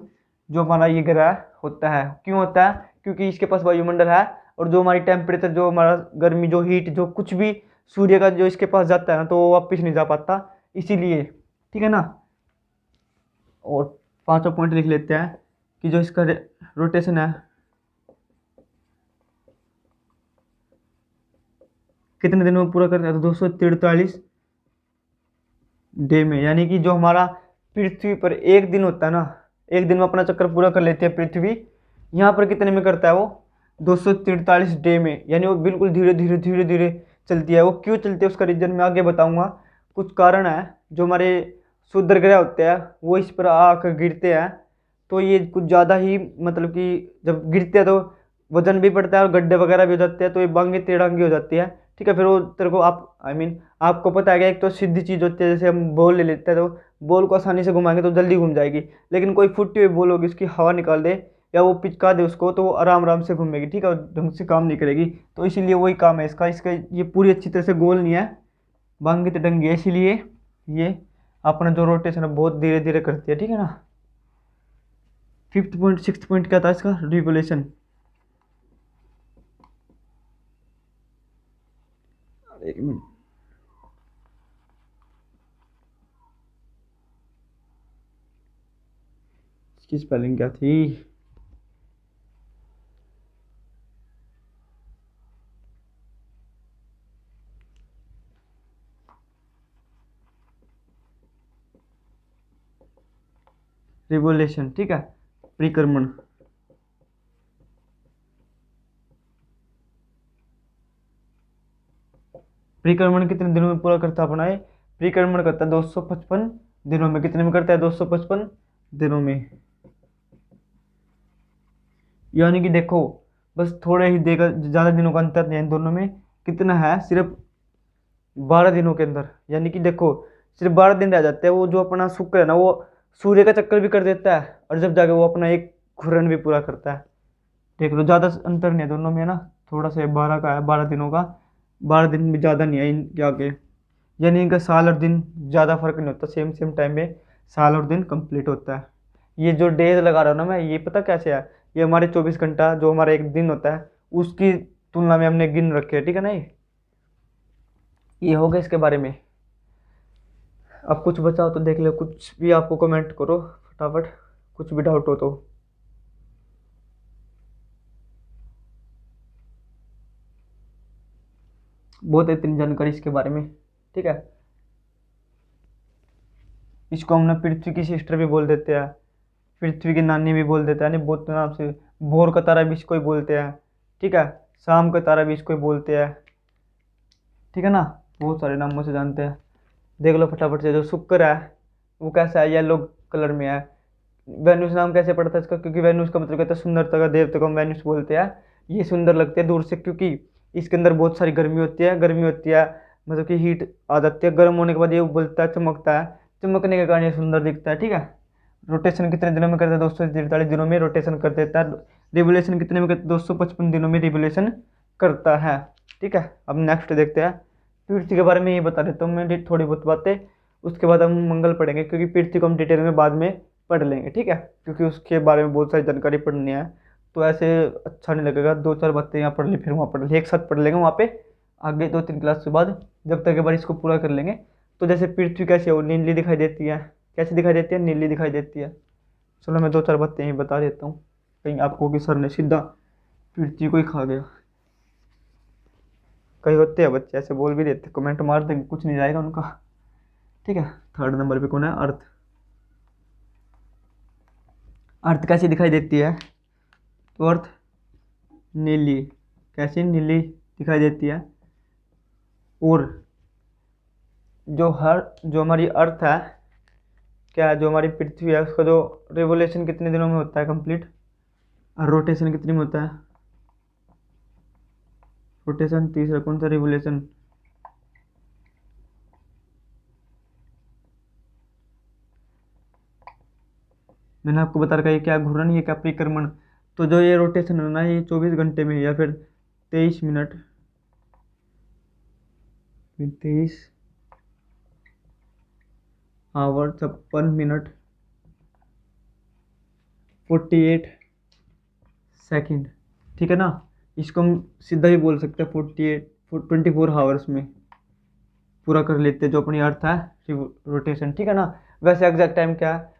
जो हमारा ये ग्रह होता है, क्यों होता है, क्योंकि इसके पास वायुमंडल है, और जो हमारी टेम्परेचर, जो हमारा गर्मी, जो हीट, जो कुछ भी सूर्य का जो इसके पास जाता है ना, तो वो वापस नहीं जा पाता, इसीलिए। ठीक है ना, और पांचवा पॉइंट लिख लेते हैं कि जो इसका रोटेशन है कितने दिन में पूरा करता है, तो 243 डे में। यानी कि जो हमारा पृथ्वी पर एक दिन होता है ना, एक दिन में अपना चक्कर पूरा कर लेती है पृथ्वी, यहाँ पर कितने में करता है वो, 243 डे में। यानी वो बिल्कुल धीरे धीरे धीरे धीरे चलती है। वो क्यों चलती है उसका रीजन मैं आगे बताऊंगा। कुछ कारण है, जो हमारे क्षुद्र ग्रह होते हैं वो इस पर आकर गिरते हैं, तो ये कुछ ज़्यादा ही, मतलब कि जब गिरते हैं तो वजन भी बढ़ता है और गड्ढे वगैरह भी हो जाते हैं, तो ये बांगे टेढ़ांगी हो जाती है। ठीक है, फिर वो तेरे को आप आपको पता है कि एक तो सीधी चीज़ होती है, जैसे हम बॉल ले लेते हैं तो बॉल को आसानी से घुमाएंगे तो जल्दी घूम जाएगी, लेकिन कोई फुटी हुई बॉल होगी, उसकी हवा निकाल दे या वो पिचका दे उसको, तो वो आराम आराम से घूमेगी। ठीक है, ढंग से काम नहीं करेगी, तो इसीलिए वही काम है इसका। इसका ये पूरी अच्छी तरह से गोल नहीं है, बांगी तिड़ंगी है, इसीलिए ये अपना जो रोटेशन है बहुत धीरे धीरे करती है। ठीक है ना, फिफ्थ पॉइंट, सिक्स्थ पॉइंट क्या था इसका, रिवोल्यूशन। एक मिनट, इसकी स्पेलिंग क्या थी, रिवोल्यूशन। ठीक है, परिक्रमण। परिक्रमण कितने दिनों में पूरा करता अपना है, परिक्रमण करता है 255 दिनों में। कितने में करता है, 255 दिनों में। यानी कि देखो, बस थोड़े ही देगा, ज़्यादा दिनों का अंतर नहीं है इन दोनों में। कितना है, सिर्फ 12 दिनों के अंदर। यानी कि देखो, सिर्फ 12 दिन रह जाते हैं। वो जो अपना शुक्र है ना, वो सूर्य का चक्कर भी कर देता है, और जब जाके वो अपना एक घूर्णन भी पूरा करता है। देख लो, ज़्यादा अंतर नहीं है दोनों में, है ना, थोड़ा सा 12 का है, 12 दिनों का, 12 दिन भी ज़्यादा नहीं है इनके आगे। यानी इनका साल और दिन ज़्यादा फर्क नहीं होता, सेम सेम टाइम में साल और दिन कंप्लीट होता है। ये जो डेज लगा रहा हूँ ना मैं, ये पता कैसे है, ये हमारे 24 घंटा जो हमारा एक दिन होता है उसकी तुलना में हमने गिन रखे है। ठीक है ना, ये हो गया इसके बारे में। अब कुछ बचा हो तो देख लो, कुछ भी आपको कमेंट करो फटाफट, कुछ भी डाउट हो तो। बहुत है इतनी जानकारी इसके बारे में। ठीक है, इसको हम ना पृथ्वी की सिस्टर भी बोल देते हैं, पृथ्वी की नानी भी बोल देते हैं, यानी बहुत नाम से। भोर का तारा भी इसको ही बोलते हैं। ठीक है, शाम का तारा भी इसको ही बोलते हैं। ठीक है ना, बहुत सारे नामों से जानते हैं। देख लो फटाफट से, जो शुक्र है वो कैसा है, येलो कलर में है। वेन्यूस नाम कैसे पड़ता है इसका, क्योंकि वेन्यूस का मतलब कहता है सुंदरता का देवता को हम वेन्यूस बोलते हैं। ये सुंदर लगते हैं दूर से, क्योंकि इसके अंदर बहुत सारी गर्मी होती है, गर्मी होती है, मतलब कि हीट आ जाती है। गर्म होने के बाद ये उबलता है, चमकता है, चमकने के कारण ये सुंदर दिखता है। ठीक है, रोटेशन कितने दिनों में करता है? 243 दिनों में रोटेशन कर देता है। रिवोल्यूशन कितने में करता है? 255 दिनों में रिवोल्यूशन करता है। ठीक है, अब नेक्स्ट देखते हैं। पृथ्वी के बारे में ये बता देता हूँ मैं थोड़ी बहुत बातें, उसके बाद हम मंगल पढ़ेंगे, क्योंकि पृथ्वी को हम डिटेल में बाद में पढ़ लेंगे। ठीक है, क्योंकि उसके बारे में बहुत सारी जानकारी पढ़नी है, तो ऐसे अच्छा नहीं लगेगा। दो चार बातें यहाँ पढ़ ली फिर वहाँ पढ़ ली, एक साथ पढ़ लेंगे वहाँ पे आगे 2-3 क्लास के बाद, जब तक एक बार इसको पूरा कर लेंगे। तो जैसे पृथ्वी कैसे वो नीली दिखाई देती है, कैसे दिखाई देती है? नीली दिखाई देती है। चलो मैं दो चार बातें यहीं बता देता हूँ, कहीं आपको कि सर ने सीधा पृथ्वी को ही खा गया। कई होते हैं बच्चे ऐसे बोल भी देते, कमेंट मार देंगे, कुछ नहीं जाएगा उनका। ठीक है, थर्ड नंबर पे कौन है? अर्थ। अर्थ कैसी दिखाई देती है? तो अर्थ नीली, कैसी नीली दिखाई देती है। और जो हमारी अर्थ है, क्या है, जो हमारी पृथ्वी है, उसका जो रिवोल्यूशन कितने दिनों में होता है कंप्लीट, और रोटेशन कितने में होता है? रोटेशन तीसरा कौन सा? रिवोल्यूशन। मैंने आपको बता रखा है ये क्या घूर्णन, ये क्या परिक्रमण। तो जो ये रोटेशन है ना, ये 24 घंटे में या फिर 23 मिनट, 23 आवर 56 मिनट 48 सेकेंड। ठीक है ना, इसको हम सीधा भी बोल सकते हैं 24 आवर्स में पूरा कर लेते हैं जो अपनी अर्थ है रोटेशन। ठीक है ना, वैसे एग्जैक्ट टाइम क्या है?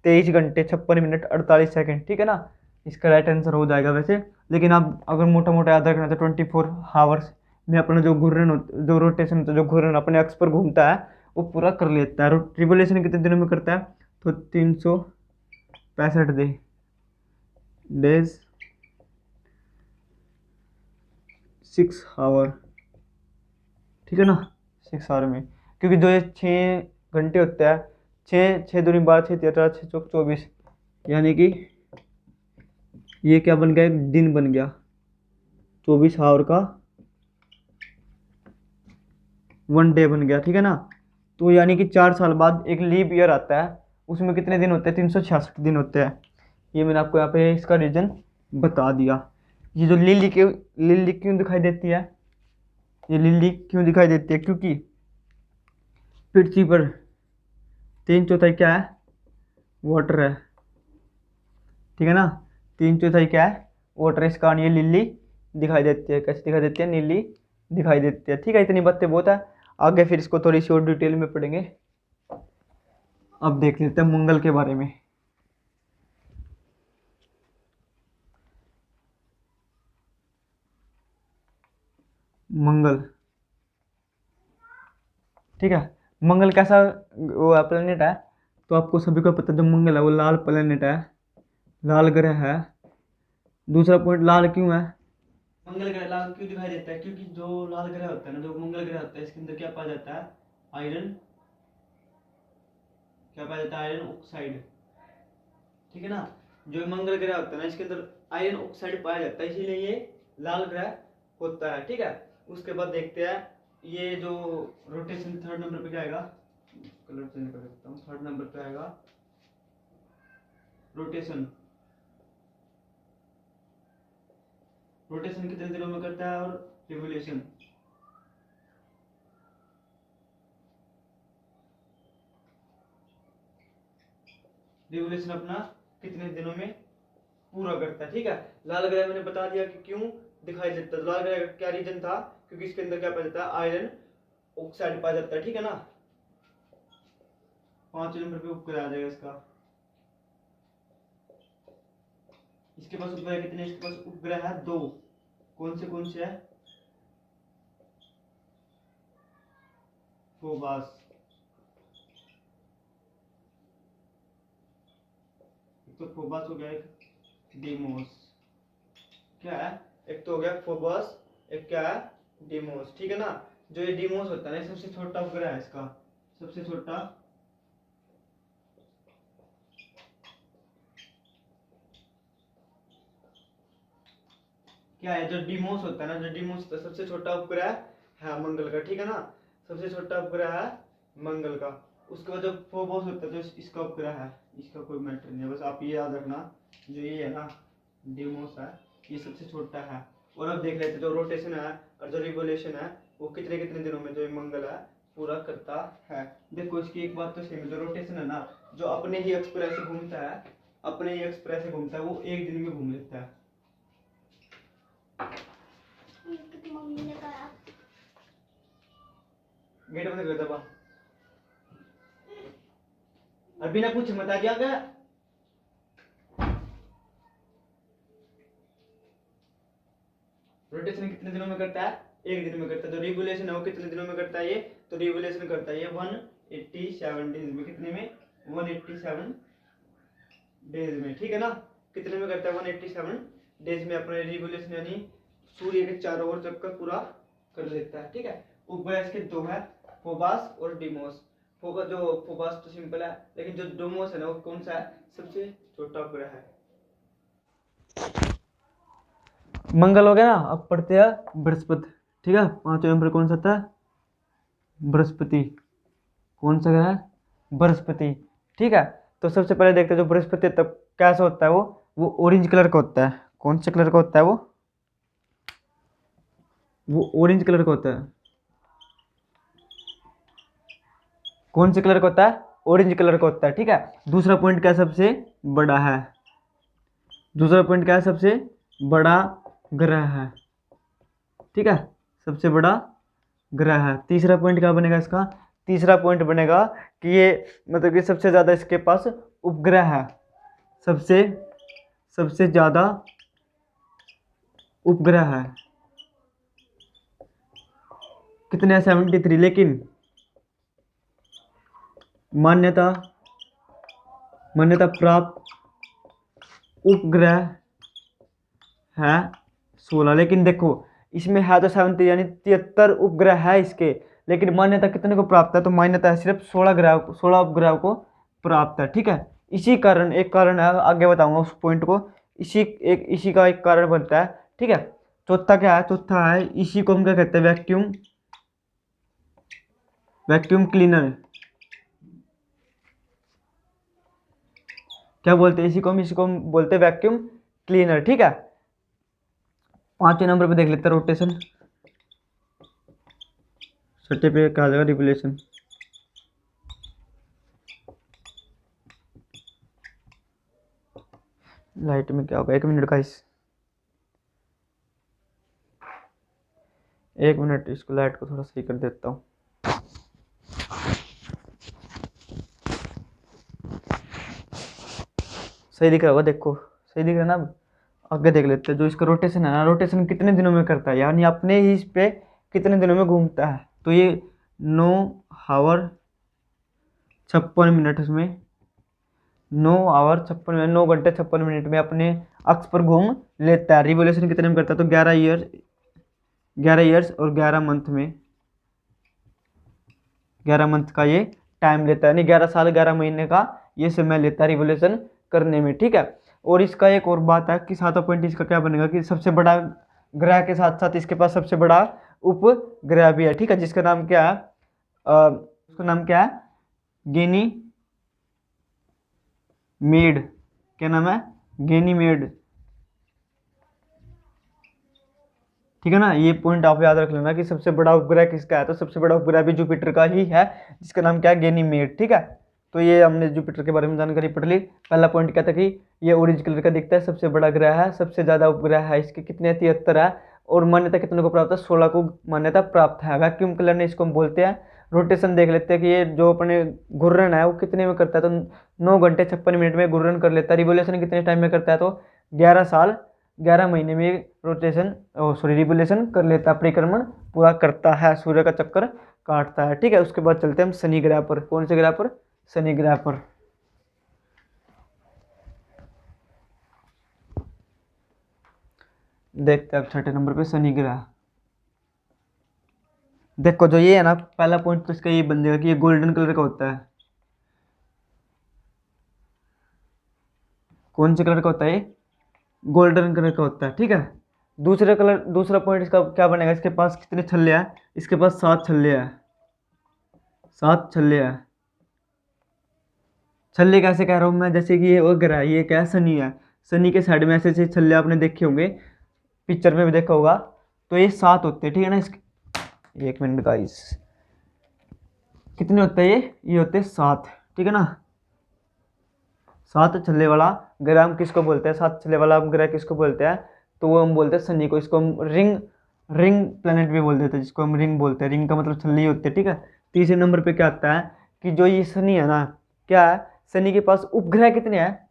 23 घंटे 56 मिनट 48 सेकेंड। ठीक है ना, इसका राइट आंसर हो जाएगा वैसे। लेकिन आप अगर मोटा मोटा याद रखना तो 24 आवर्स में अपना जो घूर्णन जो रोटेशन होता है, जो घूर्णन अपने अक्ष पर घूमता है, वो पूरा कर लेता है। रिवोल्यूशन कितने दिनों में करता है? तो 365 डेज 6 आवर। ठीक है ना, 6 आवर में, क्योंकि जो ये 6 घंटे होते हैं, छः छः दूनी 12, 6 × 6 = 24, यानी कि ये क्या बन गया? एक दिन बन गया, 24 आवर का 1 डे बन गया। ठीक है ना, तो यानी कि 4 साल बाद एक लीप ईयर आता है, उसमें कितने दिन होते हैं? 366 दिन होते हैं। ये मैंने आपको यहाँ पे इसका रीजन बता दिया। ये जो लिली क्यों दिखाई देती है? ये लिली क्यों दिखाई देती है? क्योंकि पृथ्वी पर 3/4 क्या है? वाटर है। ठीक है ना, 3/4 क्या है? वाटर। इस कारण ये लिली दिखाई देती है। कैसे दिखाई देती है? नीली दिखाई देती है। ठीक है, इतनी बातें बहुत है, आगे फिर इसको थोड़ी सी और डिटेल में पढ़ेंगे। अब देख लेते हैं मंगल के बारे में। मंगल, ठीक है, मंगल कैसा वो प्लेनेट है? तो आपको सभी को पता है, जो मंगल है वो लाल प्लेनेट है, लाल ग्रह है। दूसरा पॉइंट, लाल क्यों है? मंगल ग्रह लाल क्यों दिखाई देता है? क्योंकि जो लाल ग्रह होता है ना, जो मंगल ग्रह होता है, इसके अंदर क्या पाया जाता है? आयरन। क्या पाया जाता है? Iron oxide. ठीक है ना, जो मंगल ग्रह होता है ना, इसके अंदर आयरन ऑक्साइड पाया जाता है, इसीलिए ये लाल ग्रह होता है। ठीक है, उसके बाद देखते हैं ये जो रोटेशन थर्ड नंबर पे क्या आएगा? कलर चेंज कर देता हूँ। थर्ड नंबर पे आएगा रोटेशन। रोटेशन कितने दिनों में करता है? और रिवोल्यूशन, रिवोल्यूशन अपना कितने दिनों में पूरा करता है। ठीक है, लाल ग्रह मैंने बता दिया कि क्यों दिखाई देता है। लाल ग्रह का क्या रीजन था? क्योंकि इसके अंदर क्या पाया जाता है? आयरन ऑक्साइड पाया जाता है। ठीक है ना, 5 नंबर पे उपग्रह आ जाएगा इसका। इसके पास उपग्रह कितने? इसके पास उपग्रह है 2। कौन से है? फोबास, एक तो फोबास हो गया, एक डीमोस। क्या है? एक तो हो गया फोबास, एक क्या है? डीमोस। ठीक है ना, जो ये डीमोस होता है ना, सबसे छोटा उपग्रह है इसका, सबसे छोटा। क्या है? जो डीमोस होता है ना, जो डीमोस होता है, सबसे छोटा उपग्रह है मंगल का। ठीक है ना, सबसे छोटा उपग्रह है मंगल का। उसके बाद जो फोबोस होता है, जो इसका उपग्रह है, इसका कोई मैटर नहीं है, बस आप ये याद रखना, जो ये है ना डिमोस है, ये सबसे छोटा है। और अब देख लेते हैं जो रोटेशन है और जो रिवोल्यूशन है वो कितने कितने दिनों में जो ये मंगल है पूरा करता है। देखो इसकी एक बात तो सेम है, जो रोटेशन है ना, जो अपने ही एक्सप्रेस से घूमता है, अपने ही एक्सप्रेस से घूमता है, वो एक दिन में घूम लेता है। गेट बंद कर दबा, और बिना पूछे मत आ जाएगा। रोटेशन कितने दिनों में करता है? एक दिन में करता है। तो रिवोल्यूशन है वो कितने दिनों में करता है ये? तो रिवोल्यूशन करता है ये 187 डेज में। कितने में? 187 डेज में, ठीक है ना। कितने में करता है? 187 डेज में अपने रिवोल्यूशन, यानी सूर्य के चारों ओर चक्कर पूरा कर लेता है, ठीक है। उपग्रह इसके दो है, फोबास और डिमोस। फोबास तो सिंपल है, लेकिन जो डिमोस है ना वो कौन सा है? सबसे छोटा उपग्रह है। मंगल हो गया ना। अब पढ़ते हैं बृहस्पति, ठीक है। 5वें नंबर कौन सा था? बृहस्पति। कौन सा ग्रह है? बृहस्पति, ठीक है। तो सबसे पहले देखते हैं जो बृहस्पति तब कैसा होता है। वो ऑरेंज कलर का होता है। कौन से कलर का होता है वो ऑरेंज कलर का होता है। कौन से कलर का होता है? ऑरेंज कलर का होता है, ठीक है। दूसरा पॉइंट क्या सबसे बड़ा है? दूसरा पॉइंट क्या है? सबसे बड़ा ग्रह है, ठीक है। सबसे बड़ा ग्रह है। तीसरा पॉइंट क्या बनेगा इसका? तीसरा पॉइंट बनेगा कि ये मतलब कि सबसे ज़्यादा इसके पास उपग्रह है। सबसे ज़्यादा उपग्रह है। कितने हैं? 73। लेकिन मान्यता प्राप्त उपग्रह है 16। लेकिन देखो इसमें है तो 70, यानी 73 उपग्रह है इसके, लेकिन मान्यता कितने को प्राप्त है? तो मान्यता है सिर्फ 16 उपग्रह को प्राप्त है, ठीक है। इसी कारण, एक कारण है, आगे बताऊंगा उस पॉइंट को। इसी का एक कारण बनता है, ठीक है। चौथा क्या है? चौथा है, इसी को हम क्या कहते हैं? Vacuum cleaner. क्या बोलते हैं? इसी को हम बोलते हैं वैक्यूम क्लीनर, ठीक है। 5वें नंबर पे देख लेते हैं रोटेशन। 6 पे कहा जाएगा रिवोल्यूशन। लाइट में क्या होगा? 1 मिनट का, 1 मिनट, इसको लाइट को थोड़ा सही कर देता हूँ। सही दिख रहा होगा, देखो सही दिख रहा है ना। अब आगे देख लेते हैं जो इसका रोटेशन है ना, रोटेशन कितने दिनों में करता है, यानी अपने ही इस पे कितने दिनों में घूमता है। तो ये 9 आवर 56 मिनट, उसमें 9 आवर 56 मिनट, 9 घंटे 56 मिनट में अपने अक्ष पर घूम लेता है। रिवोल्यूशन कितने में करता है? तो 11 ईयर्स और 11 मंथ में, 11 मंथ का ये टाइम लेता है, यानी 11 साल 11 महीने का ये समय लेता है रिवोल्यूशन करने में, ठीक है। और इसका एक और बात है कि 7वां पॉइंट इसका क्या बनेगा कि सबसे बड़ा ग्रह के साथ साथ इसके पास सबसे बड़ा उपग्रह भी है, ठीक है, जिसका नाम क्या है? उसका नाम क्या है? गैनीमेड। क्या नाम है? गैनीमेड, ठीक है ना। ये पॉइंट आप याद रख लेना कि सबसे बड़ा उपग्रह किसका है। तो सबसे बड़ा उपग्रह भी जुपिटर का ही है, जिसका नाम क्या है? गैनीमेड, ठीक है। तो ये हमने जुपिटर के बारे में जानकारी पढ़ ली। पहला पॉइंट क्या था कि ये ऑरेंज कलर का दिखता है, सबसे बड़ा ग्रह है, सबसे ज़्यादा उपग्रह है, इसके कितने? 73 है। और मान्यता कितने को प्राप्त है? 16 को मान्यता प्राप्त है। वैक्यूम क्लीनर इसको हम बोलते हैं। रोटेशन देख लेते हैं कि ये जो अपने घूर्णन है वो कितने में करता है। तो 9 घंटे 56 मिनट में घूर्णन कर लेता है। रिवोल्यूशन कितने टाइम में करता है? तो 11 साल 11 महीने में रिवोल्यूशन कर लेता है, परिक्रमण पूरा करता है, सूर्य का चक्कर काटता है, ठीक है। उसके बाद चलते हैं हम शनि ग्रह पर। कौन से ग्रह पर? शनि ग्रह पर। देखते हैं अब 6ठे नंबर पे शनि ग्रह। देखो जो ये है ना, पहला पॉइंट तो इसका ये बन जाएगा कि ये गोल्डन कलर का होता है। कौन से कलर का होता है ये? गोल्डन कलर का होता है, ठीक है। दूसरा पॉइंट इसका क्या बनेगा? इसके पास कितने छल्ले हैं? इसके पास 7 छल्ले हैं, 7 छल्ले हैं, छल्ले कैसे कह रहा हूँ मैं, जैसे कि ये वो ग्रह है, ये क्या है, शनि है। शनि के साइड में ऐसे ऐसे छल्ले आपने देखे होंगे, पिक्चर में भी देखा होगा। तो ये 7 होते हैं, ठीक है ना। इसके 1 मिनट गाइस, कितने होते हैं ये होते हैं 7, ठीक है ना। 7 छल्ले वाला ग्रह हम किसको बोलते हैं, 7 छल्ले वाला हम ग्रह किसको बोलते हैं, तो वो हम बोलते हैं शनि को। इसको हम रिंग रिंग प्लेनेट भी बोल देते हैं, जिसको हम रिंग बोलते हैं। रिंग का मतलब छल्ले ही होते हैं, ठीक है। तीसरे नंबर पे क्या आता है कि जो ये शनि है ना, क्या है, शनि के पास उपग्रह कितने हैं,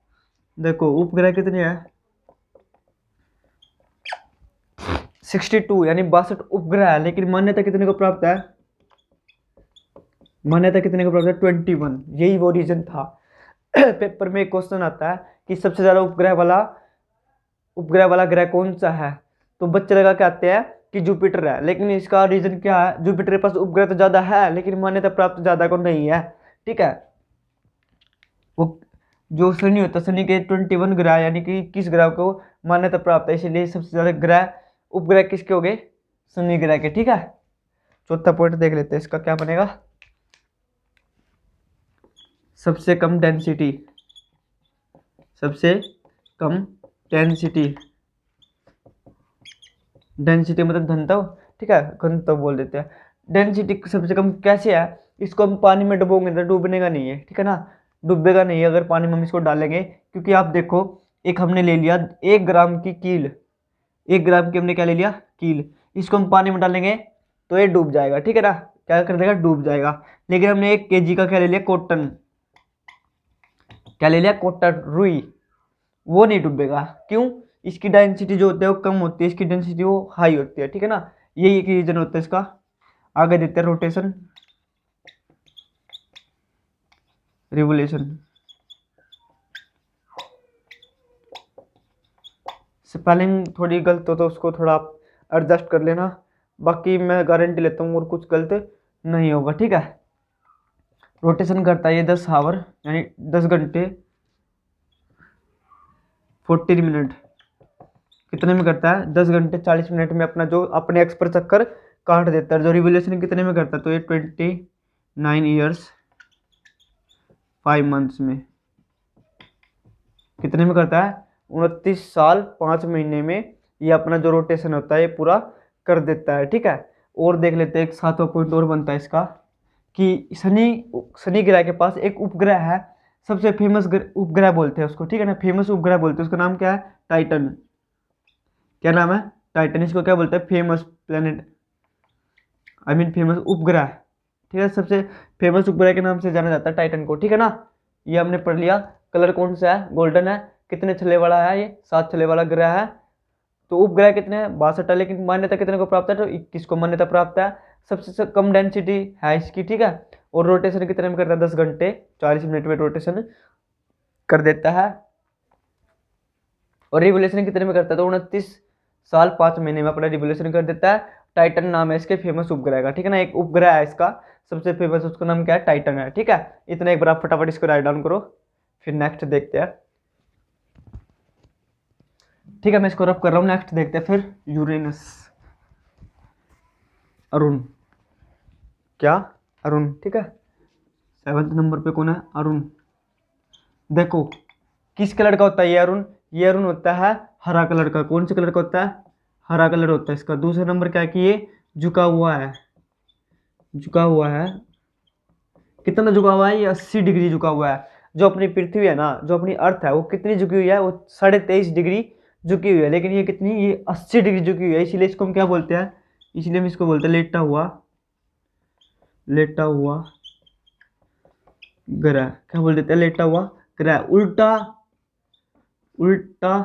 देखो उपग्रह कितने हैं, 62, यानी 62 उपग्रह है। लेकिन मान्यता कितने को प्राप्त है, मान्यता कितने को प्राप्त है, 21। यही वो रीजन था। पेपर में एक क्वेश्चन आता है कि सबसे ज्यादा उपग्रह वाला ग्रह कौन सा है, तो बच्चे लगा के आते हैं कि जुपिटर है। लेकिन इसका रीजन क्या है, जुपिटर के पास उपग्रह तो ज्यादा है लेकिन मान्यता प्राप्त ज्यादा को नहीं है, ठीक है। वो जो शनि होता है, शनि के 21 ग्रह, यानी कि 21 ग्रह को मान्यता प्राप्त है, इसलिए सबसे ज्यादा ग्रह उपग्रह किसके हो गए, शनि ग्रह के, ठीक है। चौथा पॉइंट देख लेते हैं, इसका क्या बनेगा, सबसे कम डेंसिटी, सबसे कम डेंसिटी, डेंसिटी मतलब घनत्व, ठीक है, घनत्व बोल देते हैं। डेंसिटी सबसे कम कैसे है, इसको हम पानी में डुबोगे तो डूबने का नहीं है, ठीक है ना, डूबेगा नहीं है अगर पानी में हम इसको डालेंगे। क्योंकि आप देखो, एक हमने ले लिया 1 ग्राम की कील, 1 ग्राम की हमने क्या ले लिया, कील। इसको हम पानी में डालेंगे तो ये डूब जाएगा, ठीक है ना, क्या कर देगा, डूब जाएगा। लेकिन हमने 1 kg का क्या ले लिया, कॉटन, क्या ले लिया, कॉटन, रुई, वो नहीं डूबेगा। क्यों, इसकी डेंसिटी जो होती है वो कम होती है, इसकी डेंसिटी वो हाई होती है, ठीक है ना। यही एक रीजन होता है इसका। आगे देते हैं रोटेशन, रिवोल्यूशन। स्पेलिंग थोड़ी गलत हो तो उसको थोड़ा आप एडजस्ट कर लेना, बाकी मैं गारंटी लेता हूँ और कुछ गलत नहीं होगा, ठीक है। रोटेशन करता है ये 10 आवर, यानी 10 घंटे 40 मिनट, कितने में करता है, 10 घंटे 40 मिनट में अपना जो अपने एक्स पर चक्कर काट देता है। जो रिवोल्यूशन कितने में करता है, तो ये 29 ईयर्स 5 मंथ्स में, कितने में करता है, 29 साल 5 महीने में ये अपना जो रोटेशन होता है ये पूरा कर देता है, ठीक है। और देख लेते हैं, एक 7वां पॉइंट और बनता है इसका कि शनि ग्रह के पास एक उपग्रह है, सबसे फेमस उपग्रह बोलते हैं उसको, ठीक है ना, फेमस उपग्रह बोलते हैं उसका नाम क्या है, टाइटन। क्या नाम है, टाइटन। इसको क्या बोलते हैं, famous planet, I mean famous उपग्रह, ठीक है। सबसे फेमस उपग्रह के नाम से जाना जाता है टाइटन को, ठीक है ना। ये हमने पढ़ लिया। कलर कौन सा है, गोल्डन है। कितने छल्ले वाला है, ये 7 छल्ले वाला ग्रह है। तो उपग्रह कितने हैं, 62 है। लेकिन मान्यता कितने को प्राप्त है, तो 21 को मान्यता प्राप्त है। सबसे कम डेंसिटी है इसकी, ठीक है। और रोटेशन कितने में करता है, 10 घंटे 40 मिनट में रोटेशन कर देता है। और रिवोल्यूशन कितने में करता है, तो 29 साल 5 महीने में अपना रिवोल्यूशन कर देता है। टाइटन नाम है इसके फेमस उपग्रह का, ठीक है ना। एक उपग्रह है इसका सबसे फेमस, उसका नाम क्या है, टाइटन है, ठीक है। इतना एक बार आप फटाफट इसको राइट डाउन करो, फिर नेक्स्ट देखते हैं, ठीक है। मैं इसको रफ कर रहा हूँ, नेक्स्ट देखते हैं फिर। यूरेनस, अरुण, क्या, अरुण, ठीक है। 7वें नंबर पे कौन है, अरुण। देखो किस कलर का होता है ये अरुण, ये अरुण होता है हरा कलर का। कौन से कलर का होता है, हरा कलर होता है इसका। दूसरा नंबर क्या है कि ये झुका हुआ है, झुका हुआ है। कितना झुका हुआ है, ये 80 डिग्री झुका हुआ है। जो अपनी पृथ्वी है ना, जो अपनी अर्थ है, वो कितनी झुकी हुई है, वो 23.5 डिग्री झुकी हुई है। लेकिन ये कितनी, ये 80 डिग्री झुकी हुई है। इसीलिए इसको हम क्या बोलते हैं, इसलिए हम इसको बोलते हैं लेटा हुआ, लेटा हुआ ग्रह। क्या बोल देते हैं, लेटा हुआ ग्रह। उल्टा उल्टा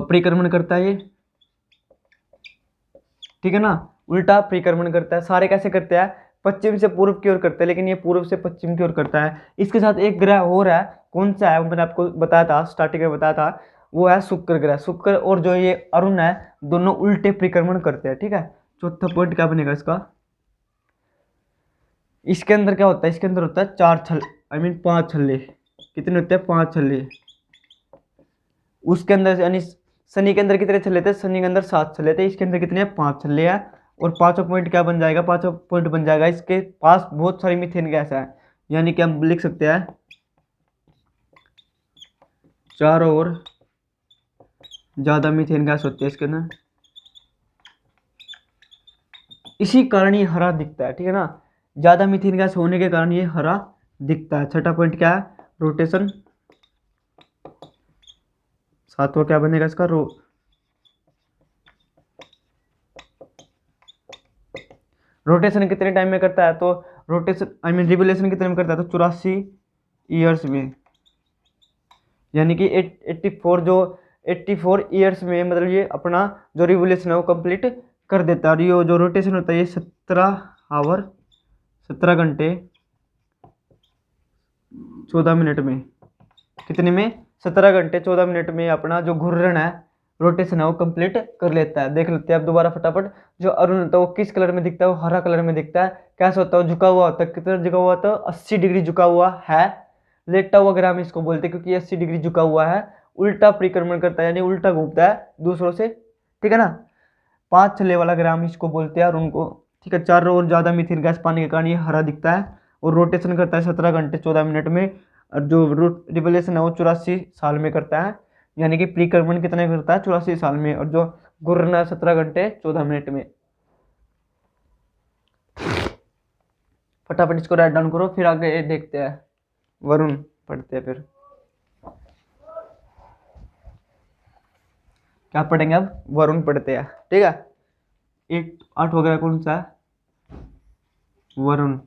परिक्रमण करता है ये, ठीक है ना। उल्टा परिक्रमण करता है। सारे कैसे करते हैं, पश्चिम से पूर्व की ओर करते हैं, लेकिन ये पूर्व से पश्चिम की ओर करता है। इसके साथ एक ग्रह और है, कौन सा है, वो मैंने आपको बताया था, स्टार्टिंग में बताया था, वो है शुक्र ग्रह। शुक्र और जो ये अरुण है, दोनों उल्टे परिक्रमण करते हैं, ठीक है। चौथा पॉइंट क्या बनेगा इसका, इसके अंदर क्या होता है, इसके अंदर होता है 4 छल, आई मीन 5 छल्ले। कितने होते हैं, 5 छल्ले। उसके अंदर यानी शनि के अंदर कितने छल्ले थे, शनि के अंदर 7 छल्ले थे, इसके अंदर कितने हैं, 5 छल्ले हैं। और 5वां पॉइंट क्या बन जाएगा, 5वां पॉइंट बन जाएगा, इसके पास बहुत सारी मीथेन गैस है। यानी कि हम लिख सकते हैं 4 और ज़्यादा मीथेन गैस होती है इसके अंदर, इसी कारण ये हरा दिखता है, ठीक है ना। ज़्यादा मीथेन गैस होने के कारण ये हरा दिखता है। छठा पॉइंट क्या है, रोटेशन। सातवां क्या बनेगा इसका, रोटेशन कितने टाइम में करता है, तो रोटेशन आई मीन रिवोल्यूशन कितने में करता है, तो 84 ईयर्स में, यानी कि 84 जो 84 ईयर्स में, मतलब ये अपना जो रिवोल्यूशन है वो कंप्लीट कर देता है। और ये जो रोटेशन होता है ये 17 घंटे 14 मिनट में, कितने में, 17 घंटे 14 मिनट में अपना जो घूर्णन है, रोटेशन है वो कंप्लीट कर लेता है। देख लेते हैं अब दोबारा फटाफट। जो अरुण होता है वो किस कलर में दिखता है, वो हरा कलर में दिखता है। कैसा होता है, झुका हुआ होता है। कितना झुका हुआ होता है, 80 डिग्री झुका हुआ है। लेटा हुआ ग्राम इसको बोलते हैं, क्योंकि 80 डिग्री झुका हुआ है। उल्टा परिक्रमण करता है, यानी उल्टा घूमता है दूसरों से, ठीक है ना। 5 छल्ले वाला ग्राम इसको बोलते हैं, और उनको, ठीक है। 4 और ज़्यादा मीथेन गैस पाने के कारण ये हरा दिखता है, और रोटेशन करता है 17 घंटे 14 मिनट में। और जो रिवोल्यूशन है वो 84 साल में करता है, यानी कि परिक्रमण कितने करता है, 84 साल में। और जो घूर्णन है 17 घंटे 14 मिनट में। फटाफट इसको राइट डाउन करो, फिर आगे देखते हैं, वरुण पढ़ते हैं। फिर क्या पढ़ेंगे अब, वरुण पढ़ते हैं, ठीक है। 8 वगैरह कौन सा है, वरुण,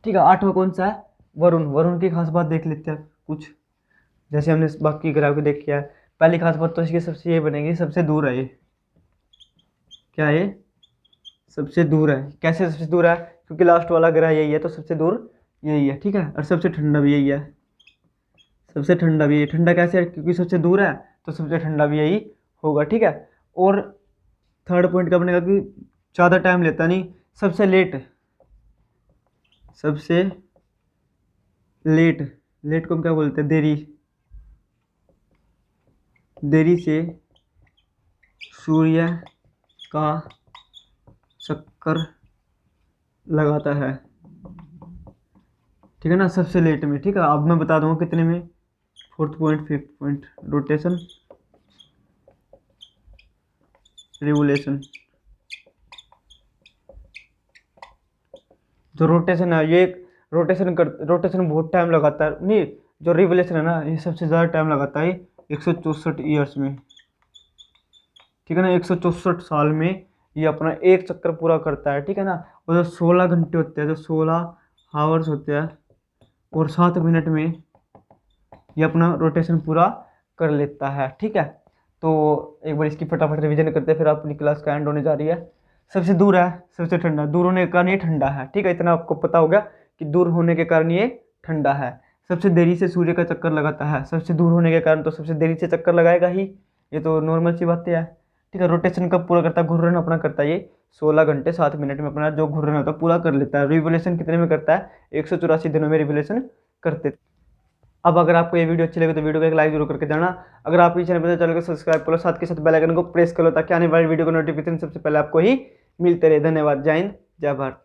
ठीक है। 8वां कौन सा है, वरुण। वरुण की खास बात देख लेते हैं कुछ, जैसे हमने बाकी ग्राफ को देख किया है। पहली खास बात तो इसकी सबसे ये बनेगी, सबसे दूर है ये, क्या है, सबसे दूर है। कैसे सबसे दूर है, क्योंकि लास्ट वाला ग्रह यही है, तो सबसे दूर यही है, ठीक है। और सबसे ठंडा भी यही है, सबसे ठंडा भी यही। ठंडा कैसे है, क्योंकि सबसे दूर है तो सबसे ठंडा भी यही होगा, ठीक है। और थर्ड पॉइंट क्या बनेगा कि ज़्यादा टाइम लेता नहीं। सबसे लेट, सबसे लेट, लेट को हम क्या बोलते हैं, देरी, देरी से सूर्य का चक्कर लगाता है, ठीक है ना, सबसे लेट में, ठीक है। अब मैं बता दूंगा कितने में। 4th point, 5th point, rotation, revolution. जो रोटेशन है ये रोटेशन बहुत टाइम लगाता है, नहीं, जो रिवोल्यूशन है ना ये सबसे ज़्यादा टाइम लगाता है 164 ईयर्स में, ठीक है ना। 164 साल में ये अपना एक चक्कर पूरा करता है, ठीक है ना। और जो 16 घंटे होते हैं, जो 16 हावर्स होते हैं, और 7 मिनट में ये अपना रोटेशन पूरा कर लेता है, ठीक है। तो एक बार इसकी फटाफट रिवीजन करते हैं, फिर अपनी क्लास का एंड होने जा रही है। सबसे दूर है, सबसे ठंडा, दूर होने के कारण ये ठंडा है, ठीक है। इतना आपको पता होगा कि दूर होने के कारण ये ठंडा है। सबसे देरी से सूर्य का चक्कर लगाता है, सबसे दूर होने के कारण तो सबसे देरी से चक्कर लगाएगा ही, ये तो नॉर्मल सी बातें है, ठीक है। रोटेशन कब पूरा करता है, घूर्णन अपना करता है ये 16 घंटे 7 मिनट में अपना जो घूर्णन होता है पूरा कर लेता है। रिवोल्यूशन कितने में करता है, 184 दिनों में रिवोल्यूशन करते। अब अगर आपको ये वीडियो अच्छी लगे तो वीडियो को एक लाइक जरूर करके जाना। अगर आप इस चैनल पर चैनल को सब्सक्राइब करो, साथ के साथ बेल आइकन को प्रेस करो, ताकि आने वाली वीडियो को नोटिफिकेशन सबसे पहले आपको ही मिलते रहे। धन्यवाद। जय हिंद, जय भारत।